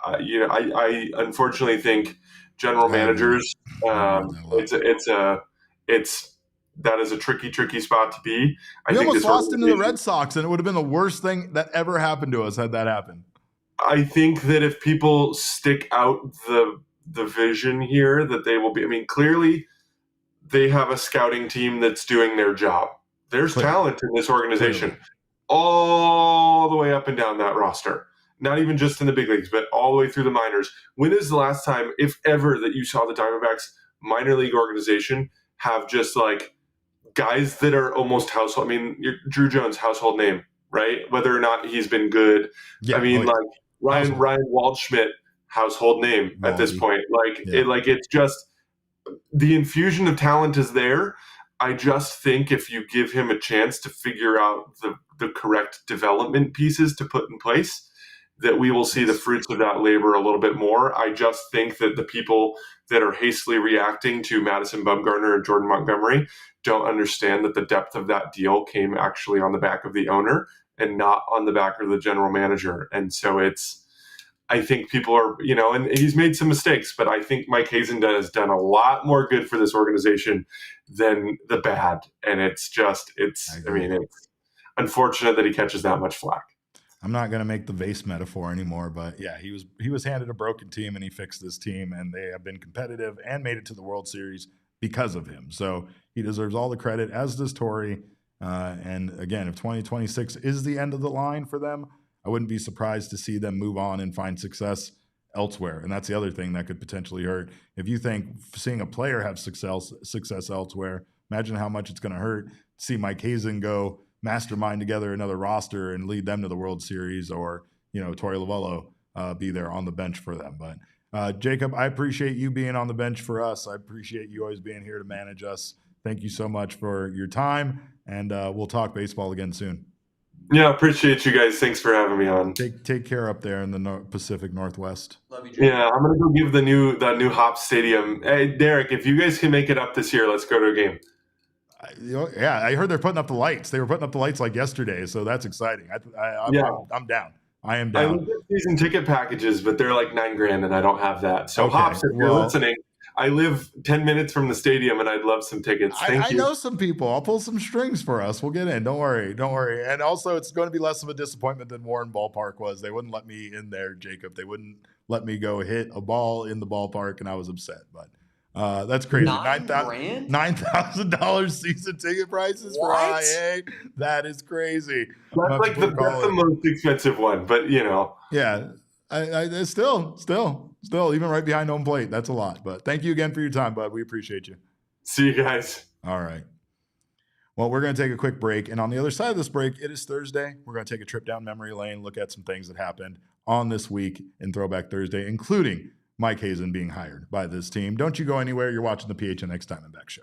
I unfortunately think general managers, that is a tricky spot to be. We almost lost him to the Red Sox, and it would have been the worst thing that ever happened to us had that happened. I think that if people stick out the vision here, that they will be. I mean, clearly they have a scouting team that's doing their job. There's talent in this organization, all the way up and down that roster. Not even just in the big leagues, but all the way through the minors. When is the last time, if ever, that you saw the Diamondbacks minor league organization have just like guys that are almost household? I mean, Drew Jones, household name, right? Whether or not he's been good. Yeah, I mean, Ryan Waldschmidt, household name at this point. It's just the infusion of talent is there. I just think if you give him a chance to figure out the correct development pieces to put in place, that we will see the fruits of that labor a little bit more. I just think that the people that are hastily reacting to Madison Bumgarner and Jordan Montgomery don't understand that the depth of that deal came actually on the back of the owner and not on the back of the general manager. And so I think people are, and he's made some mistakes, but I think Mike Hazen has done a lot more good for this organization than the bad. And it's unfortunate that he catches that much flack. I'm not going to make the vase metaphor anymore, but yeah, he was handed a broken team and he fixed this team, and they have been competitive and made it to the World Series because of him. So he deserves all the credit, as does Torey. And again, if 2026 is the end of the line for them, I wouldn't be surprised to see them move on and find success elsewhere. And that's the other thing that could potentially hurt. If you think seeing a player have success elsewhere, imagine how much it's going to hurt to see Mike Hazen go mastermind together another roster and lead them to the World Series, or, Torey Lovullo be there on the bench for them. But Jacob, I appreciate you being on the bench for us. I appreciate you always being here to manage us. Thank you so much for your time, and we'll talk baseball again soon. Yeah, appreciate you guys. Thanks for having me on. Take care up there in the Pacific Northwest. Love you, Jacob. Yeah, I'm gonna go give the new Hop Stadium. Hey, Derek, if you guys can make it up this year, let's go to a game. Yeah, I heard they're putting up the lights. They were putting up the lights like yesterday, so that's exciting. I'm down. I am down. I looked at season ticket packages, but they're like $9,000, and I don't have that. So, okay, Hops, if you're listening, I live 10 minutes from the stadium, and I'd love some tickets. Thank you. I know some people. I'll pull some strings for us. We'll get in. Don't worry. And also, it's going to be less of a disappointment than Warren Ballpark was. They wouldn't let me in there, Jacob. They wouldn't let me go hit a ball in the ballpark, and I was upset. But that's crazy. $9,000 season ticket prices for IA. That is crazy. That's like the most expensive one, but Yeah, I still, even right behind home plate. That's a lot. But thank you again for your time, bud. We appreciate you. See you guys. All right. Well, we're going to take a quick break. And on the other side of this break, it is Thursday. We're going to take a trip down memory lane, look at some things that happened on this week in Throwback Thursday, including Mike Hazen being hired by this team. Don't you go anywhere. You're watching the PHNX Diamondbacks show.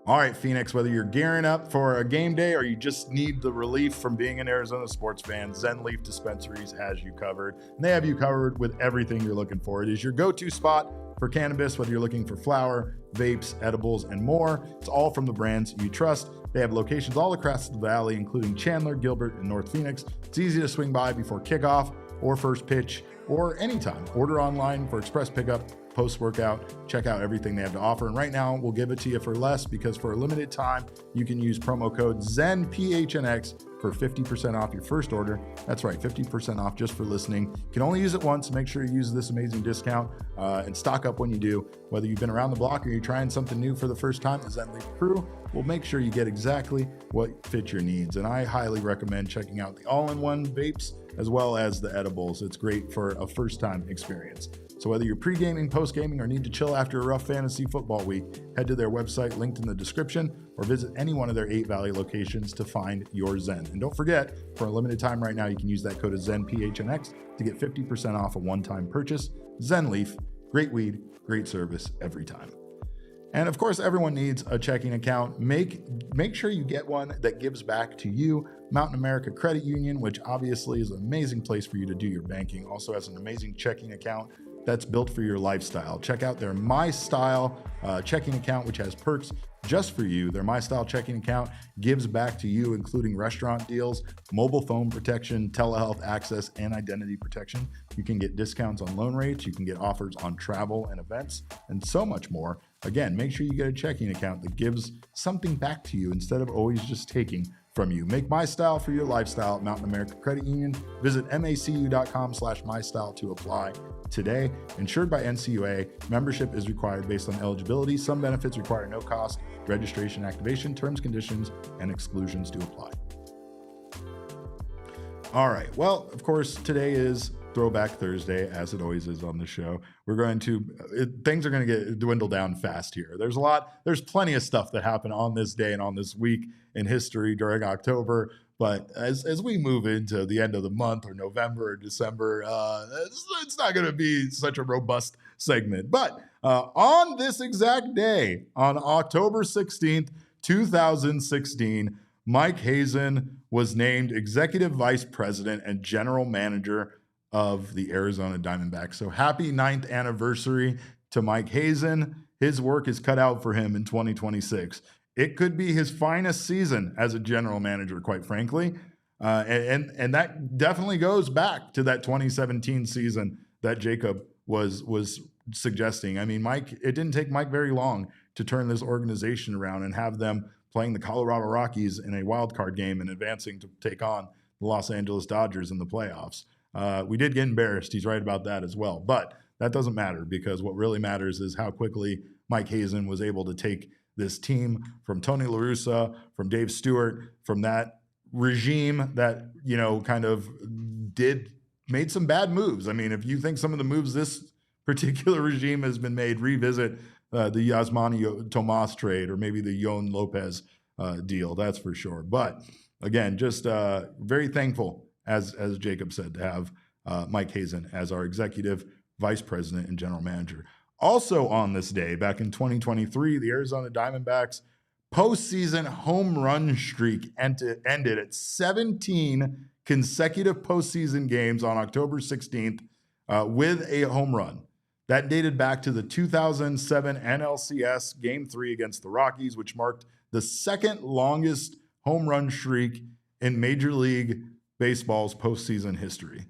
All right, Phoenix, whether you're gearing up for a game day or you just need the relief from being an Arizona sports fan, Zen Leaf Dispensaries has you covered. And they have you covered with everything you're looking for. It is your go-to spot for cannabis, whether you're looking for flower, vapes, edibles, and more. It's all from the brands you trust. They have locations all across the valley, including Chandler, Gilbert, and North Phoenix. It's easy to swing by before kickoff or first pitch or anytime. Order online for express pickup, post-workout. Check out everything they have to offer. And right now, we'll give it to you for less, because for a limited time, you can use promo code ZENPHNX for 50% off your first order. That's right, 50% off just for listening. You can only use it once. Make sure you use this amazing discount and stock up when you do. Whether you've been around the block or you're trying something new for the first time, the Zen Leaf crew will make sure you get exactly what fits your needs. And I highly recommend checking out the all-in-one vapes as well as the edibles. It's great for a first-time experience. So whether you're pre-gaming, post-gaming, or need to chill after a rough fantasy football week, head to their website linked in the description or visit any one of their 8 Valley locations to find your Zen. And don't forget, for a limited time right now, you can use that code of ZENPHNX to get 50% off a one-time purchase. Zen Leaf, great weed, great service every time. And of course, everyone needs a checking account. Make sure you get one that gives back to you. Mountain America Credit Union, which obviously is an amazing place for you to do your banking, also has an amazing checking account that's built for your lifestyle. Check out their My Style checking account, which has perks just for you. Their My Style checking account gives back to you, including restaurant deals, mobile phone protection, telehealth access, and identity protection. You can get discounts on loan rates. You can get offers on travel and events, and so much more. Again, make sure you get a checking account that gives something back to you instead of always just taking from you. Make My Style for your lifestyle at Mountain America Credit Union. Visit macu.com/mystyle to apply today. Insured by NCUA. Membership is required based on eligibility. Some benefits require no cost. Registration, activation, terms, conditions, and exclusions to apply. All right. Well, of course, today is Throwback Thursday, as it always is on the show. Things are going to dwindle down fast here. There's plenty of stuff that happened on this day and on this week in history during October. But as we move into the end of the month or November or December, it's not going to be such a robust segment. But on this exact day, on October 16th, 2016, Mike Hazen was named Executive Vice President and General Manager of the Arizona Diamondbacks. So happy 9th anniversary to Mike Hazen. His work is cut out for him in 2026. It could be his finest season as a general manager, quite frankly. And that definitely goes back to that 2017 season that Jacob was suggesting. I mean, it didn't take Mike very long to turn this organization around and have them playing the Colorado Rockies in a wild card game and advancing to take on the Los Angeles Dodgers in the playoffs. We did get embarrassed. He's right about that as well. But that doesn't matter, because what really matters is how quickly Mike Hazen was able to take this team from Tony La Russa, from Dave Stewart, from that regime that, made some bad moves. I mean, if you think some of the moves this particular regime has been made, revisit the Yasmani Tomas trade, or maybe the Yon Lopez deal, that's for sure. But again, just very thankful, as Jacob said, to have Mike Hazen as our executive vice president and general manager. Also on this day, back in 2023, the Arizona Diamondbacks postseason home run streak ended at 17 consecutive postseason games on October 16th with a home run. That dated back to the 2007 NLCS Game 3 against the Rockies, which marked the second longest home run streak in Major League Baseball's postseason history,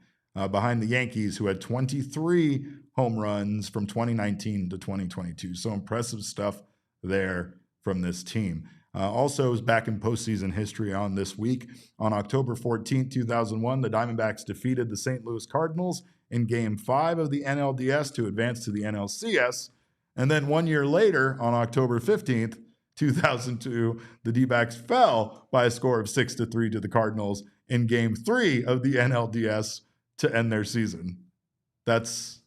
behind the Yankees, who had 23 home runs from 2019 to 2022. So impressive stuff there from this team. Also, is back in postseason history on this week. On October 14, 2001, the Diamondbacks defeated the St. Louis Cardinals in Game 5 of the NLDS to advance to the NLCS. And then 1 year later, on October 15th, 2002, the Dbacks fell by a score of 6-3 to the Cardinals in Game 3 of the NLDS to end their season. It's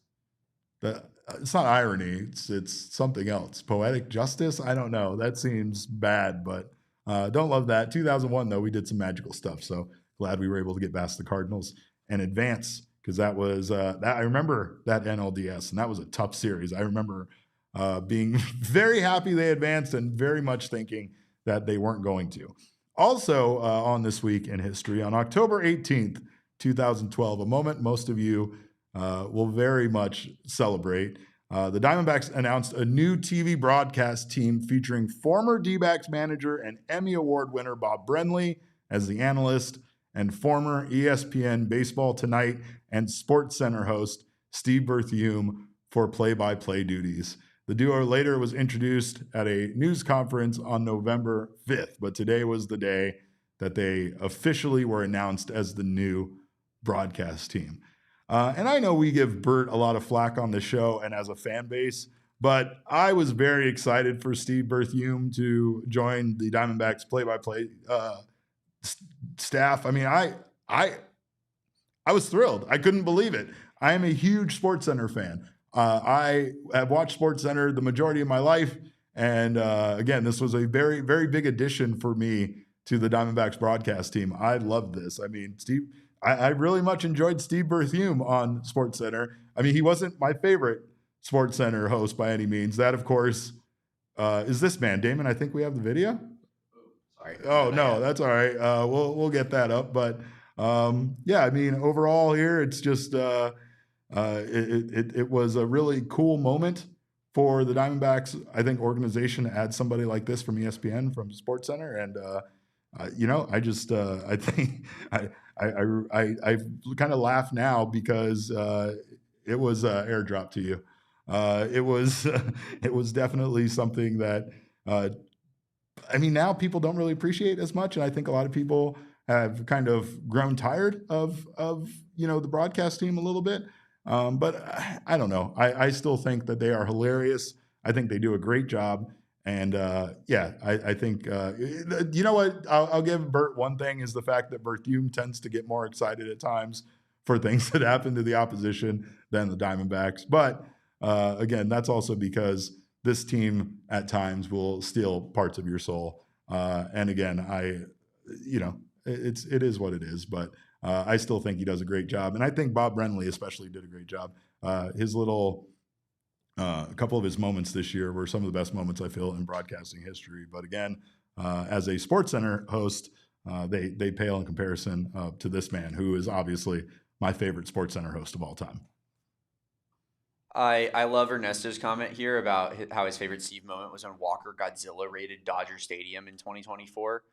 not irony. It's something else. Poetic justice? I don't know. That seems bad, but don't love that. 2001, though, we did some magical stuff. So glad we were able to get past the Cardinals and advance, because that was I remember that NLDS, and that was a tough series. I remember being very happy they advanced and very much thinking that they weren't going to. Also on this week in history, on October 18th, 2012, a moment most of you will very much celebrate. The Diamondbacks announced a new TV broadcast team featuring former Dbacks manager and Emmy Award winner Bob Brenly as the analyst, and former ESPN Baseball Tonight and SportsCenter host Steve Berthiaume for play-by-play duties. The duo later was introduced at a news conference on November 5th, but today was the day that they officially were announced as the new broadcast team. And I know we give Bert a lot of flack on the show and as a fan base, but I was very excited for Steve Berthiaume to join the Diamondbacks play-by-play staff. I mean, I was thrilled. I couldn't believe it. I am a huge SportsCenter fan. I have watched SportsCenter the majority of my life, and again, this was a very, very big addition for me to the Diamondbacks broadcast team. I loved this. I mean, I really much enjoyed Steve Berthiaume on SportsCenter. I mean, he wasn't my favorite SportsCenter host by any means. That, of course, is this man, Damon. I think we have the video. Sorry. Oh no, that's all right. We'll get that up. But yeah, I mean, overall here, it's just it was a really cool moment for the Diamondbacks, I think, organization to add somebody like this from ESPN, from SportsCenter. And, I think I kind of laugh now because it was airdrop to you. It was definitely something that, now people don't really appreciate as much. And I think a lot of people have kind of grown tired of the broadcast team a little bit. But I don't know. I still think that they are hilarious. I think they do a great job. And I think, you know what? I'll give Bert one thing, is the fact that Berthume tends to get more excited at times for things that happen to the opposition than the Diamondbacks. But again, that's also because this team at times will steal parts of your soul. And again, it is what it is. But I still think he does a great job. And I think Bob Brenly especially did a great job. His little, a couple of his moments this year were some of the best moments, I feel, in broadcasting history. But again, as a SportsCenter host, they pale in comparison to this man, who is obviously my favorite SportsCenter host of all time. I love Ernesto's comment here about how his favorite Steve moment was when Walker Godzilla raided Dodger Stadium in 2024.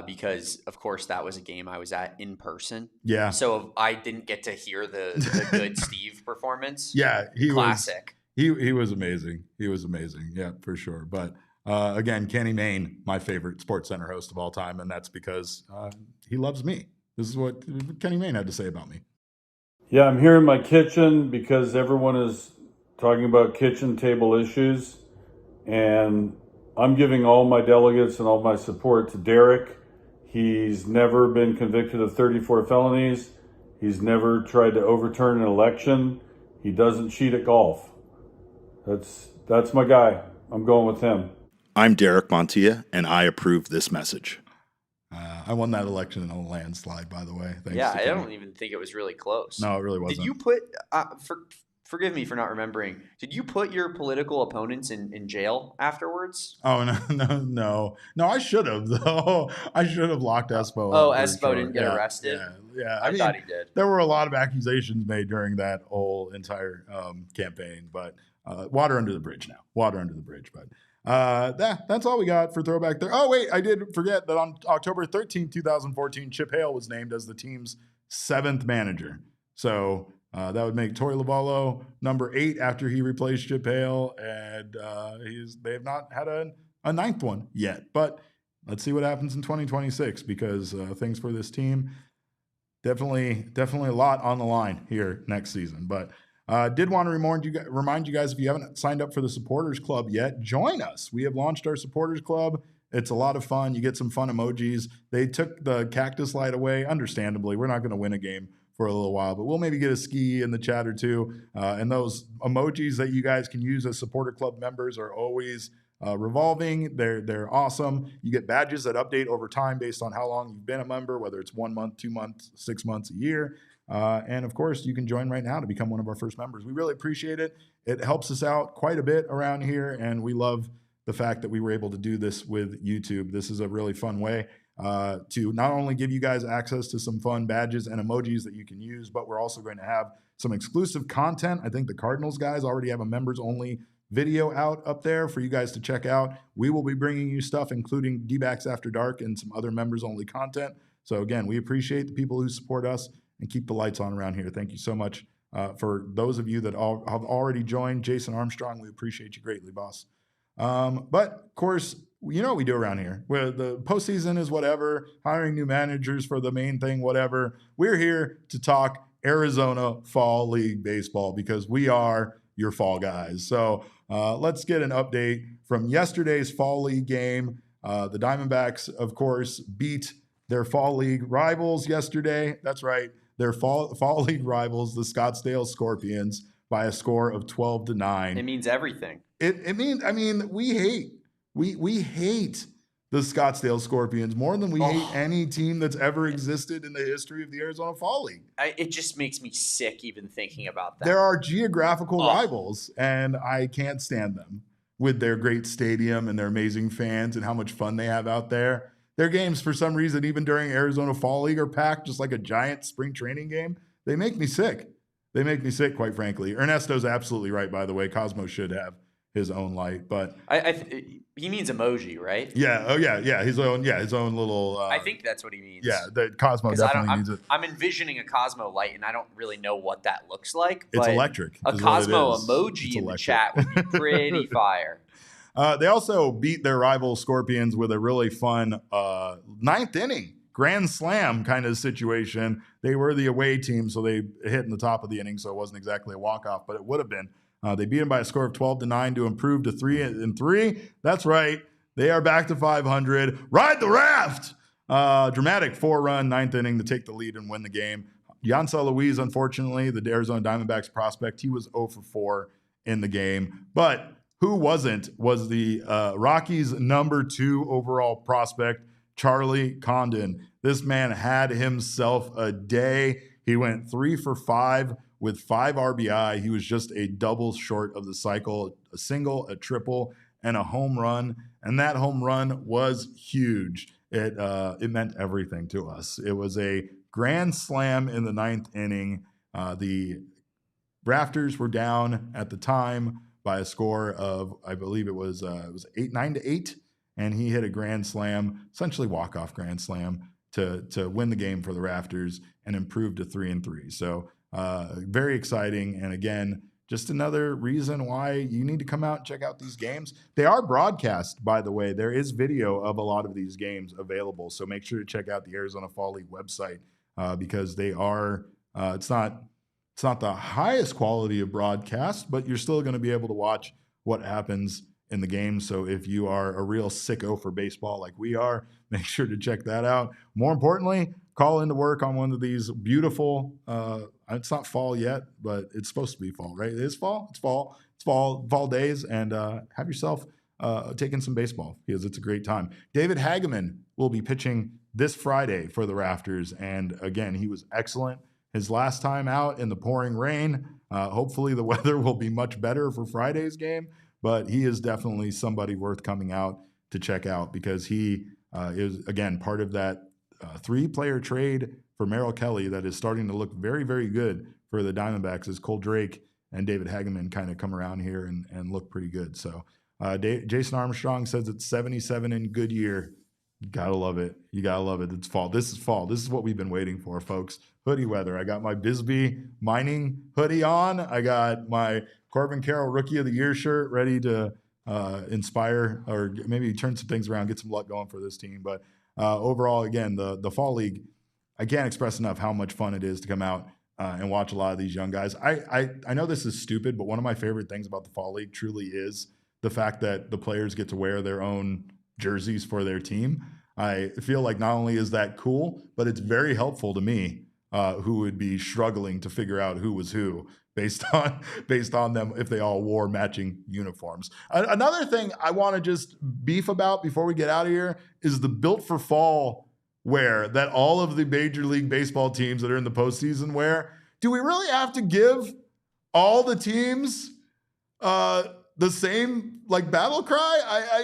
Because of course that was a game I was at in person. Yeah. So I didn't get to hear the good Steve performance. Yeah, classic. He was amazing. He was amazing. Yeah, for sure. But again, Kenny Mayne, my favorite SportsCenter host of all time, and that's because he loves me. This is what Kenny Mayne had to say about me. Yeah, I'm here in my kitchen because everyone is talking about kitchen table issues, and I'm giving all my delegates and all my support to Derek. He's never been convicted of 34 felonies. He's never tried to overturn an election. He doesn't cheat at golf. That's my guy. I'm going with him. I'm Derek Montilla, and I approve this message. I won that election in a landslide, by the way. I don't even think it was really close. No, it really wasn't. Did you put forgive me for not remembering. Did you put your political opponents in jail afterwards? Oh, no. No, I should have, though. I should have locked Espo. Oh, Espo didn't get arrested? Yeah. I thought he did. There were a lot of accusations made during that whole entire campaign, but water under the bridge now. Water under the bridge. But that's all we got for Throwback Thursday. Oh, wait, I did forget that on October 13, 2014, Chip Hale was named as the team's 7th manager. So that would make Torey Lovullo number 8 after he replaced Chip Hale, and they have not had a 9th one yet. But let's see what happens in 2026, because things for this team definitely a lot on the line here next season. But did want to remind you guys, if you haven't signed up for the Supporters Club yet, join us. We have launched our Supporters Club. It's a lot of fun. You get some fun emojis. They took the cactus light away. Understandably, we're not going to win a game for a little while, but we'll maybe get a ski in the chat or two. And those emojis that you guys can use as Supporter Club members are always revolving. They're awesome. You get badges that update over time based on how long you've been a member, whether it's 1 month, 2 months, 6 months, a year. And of course, you can join right now to become one of our first members. We really appreciate it. It helps us out quite a bit around here, and we love the fact that we were able to do this with YouTube. This is a really fun way to not only give you guys access to some fun badges and emojis that you can use, but we're also going to have some exclusive content. I think the Cardinals guys already have a members-only video out up there for you guys to check out. We will be bringing you stuff, including Dbacks After Dark and some other members-only content. So again, we appreciate the people who support us and keep the lights on around here. Thank you so much for those of you that have already joined. Jason Armstrong, we appreciate you greatly, boss. But of course, you know what we do around here. Where the postseason is whatever, hiring new managers for the main thing, whatever. We're here to talk Arizona Fall League baseball because we are your fall guys. So let's get an update from yesterday's Fall League game. The Diamondbacks, of course, beat their Fall League rivals yesterday. That's right. Their fall league rivals, the Scottsdale Scorpions, by a score of 12-9. It means everything. It means, we hate the Scottsdale Scorpions more than we hate any team that's ever existed in the history of the Arizona Fall League. It just makes me sick even thinking about that. There are geographical rivals, and I can't stand them with their great stadium and their amazing fans and how much fun they have out there. Their games, for some reason, even during Arizona Fall League, are packed just like a giant spring training game. They make me sick. They make me sick, quite frankly. Ernesto's absolutely right, by the way. Cosmo should have his own light, but he means emoji, right? Yeah. Oh, yeah. His own little. I think that's what he means. Yeah, the Cosmo definitely needs it. I'm envisioning a Cosmo light, and I don't really know what that looks like. It's but electric. A Cosmo emoji in the chat would be pretty fire. They also beat their rival Scorpions with a really fun ninth inning grand slam kind of situation. They were the away team, so they hit in the top of the inning, so it wasn't exactly a walk-off, but it would have been. They beat them by a score of 12-9 to improve to 3-3. That's right. They are back to 500. Ride the raft! Dramatic 4-run ninth inning to take the lead and win the game. Yancel Luis, unfortunately, the Arizona Diamondbacks prospect, he was 0 for 4 in the game. But who wasn't was the Rockies' number 2 overall prospect, Charlie Condon. This man had himself a day. He went 3 for 5 with 5 RBI. He was just a double short of the cycle, a single, a triple, and a home run. And that home run was huge. It meant everything to us. It was a grand slam in the ninth inning. The Rafters were down at the time by a score of, I believe it was 9-8, and he hit a grand slam, essentially walk-off grand slam, to win the game for the Rafters and improve to 3-3. So very exciting, and again, just another reason why you need to come out and check out these games. They are broadcast, by the way. There is video of a lot of these games available, so make sure to check out the Arizona Fall League website because they are. It's not the highest quality of broadcast, but you're still going to be able to watch what happens in the game. So if you are a real sicko for baseball like we are, make sure to check that out. More importantly, call into work on one of these beautiful, it's not fall yet, but it's supposed to be fall, right? It is fall. It's fall days, and have yourself taking some baseball because it's a great time. David Hageman will be pitching this Friday for the Rafters. And again, he was excellent his last time out in the pouring rain. Hopefully the weather will be much better for Friday's game, but he is definitely somebody worth coming out to check out because he is, again, part of that 3-player trade for Merrill Kelly that is starting to look very, very good for the Diamondbacks as Cole Drake and David Hageman kind of come around here and look pretty good. So Jason Armstrong says it's 77 in Goodyear. You gotta love it. You gotta love it. It's fall. This is fall. This is what we've been waiting for, folks. Hoodie weather. I got my Bisbee mining hoodie on. I got my Corbin Carroll Rookie of the Year shirt ready to inspire or maybe turn some things around, get some luck going for this team. But overall, again, the Fall League, I can't express enough how much fun it is to come out and watch a lot of these young guys. I know this is stupid, but one of my favorite things about the Fall League truly is the fact that the players get to wear their own jerseys for their team. I feel like not only is that cool, but it's very helpful to me who would be struggling to figure out who was who based on them if they all wore matching uniforms. Another thing I want to just beef about before we get out of here is the Built for Fall wear that all of the Major League Baseball teams that are in the postseason wear. Do we really have to give all the teams the same like battle cry?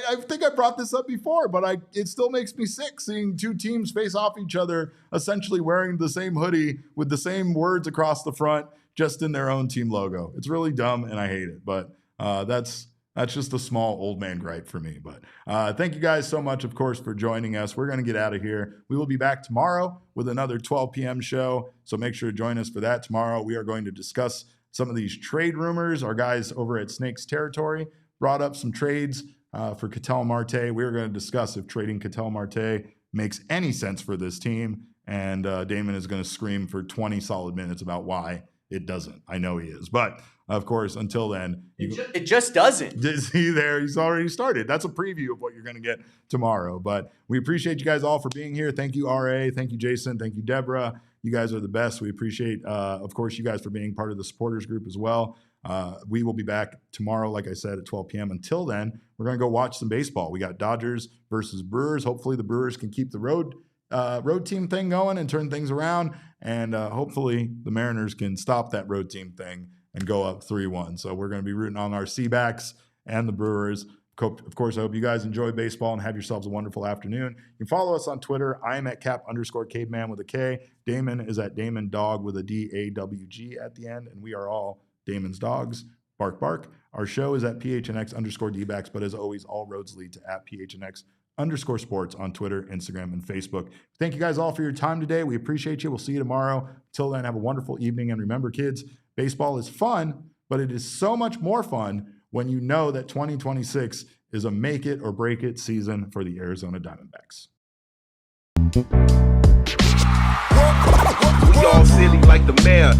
I think I brought this up before, but it still makes me sick seeing two teams face off each other, essentially wearing the same hoodie with the same words across the front, just in their own team logo. It's really dumb and I hate it, but that's just a small old man gripe for me. But thank you guys so much, of course, for joining us. We're going to get out of here. We will be back tomorrow with another 12 p.m. show, so make sure to join us for that tomorrow. We are going to discuss some of these trade rumors. Our guys over at Snakes Territory brought up some trades for Ketel Marte. We're going to discuss if trading Ketel Marte makes any sense for this team. And Damon is going to scream for 20 solid minutes about why it doesn't. I know he is. But, of course, until then. It just doesn't. See there, he's already started. That's a preview of what you're going to get tomorrow. But we appreciate you guys all for being here. Thank you, RA. Thank you, Jason. Thank you, Deborah. You guys are the best. We appreciate, of course, you guys for being part of the supporters group as well. We will be back tomorrow, like I said, at 12 p.m. Until then, we're going to go watch some baseball. We got Dodgers versus Brewers. Hopefully the Brewers can keep the road team thing going and turn things around. And hopefully the Mariners can stop that road team thing and go up 3-1. So we're going to be rooting on our Dbacks and the Brewers. Of Of course, I hope you guys enjoy baseball and have yourselves a wonderful afternoon. You can follow us on Twitter. I am at @cap_caveman with a K. Damon is at Damon Dog with a DAWG at the end. And we are all Damon's dogs. Bark, bark. Our show is at PHNX_Dbacks. But as always, all roads lead to @PHNX_sports on Twitter, Instagram, and Facebook. Thank you guys all for your time today. We appreciate you. We'll see you tomorrow. Till then, have a wonderful evening. And remember, kids, baseball is fun, but it is so much more fun when you know that 2026 is a make it or break it season for the Arizona Diamondbacks. We all silly like the mayor.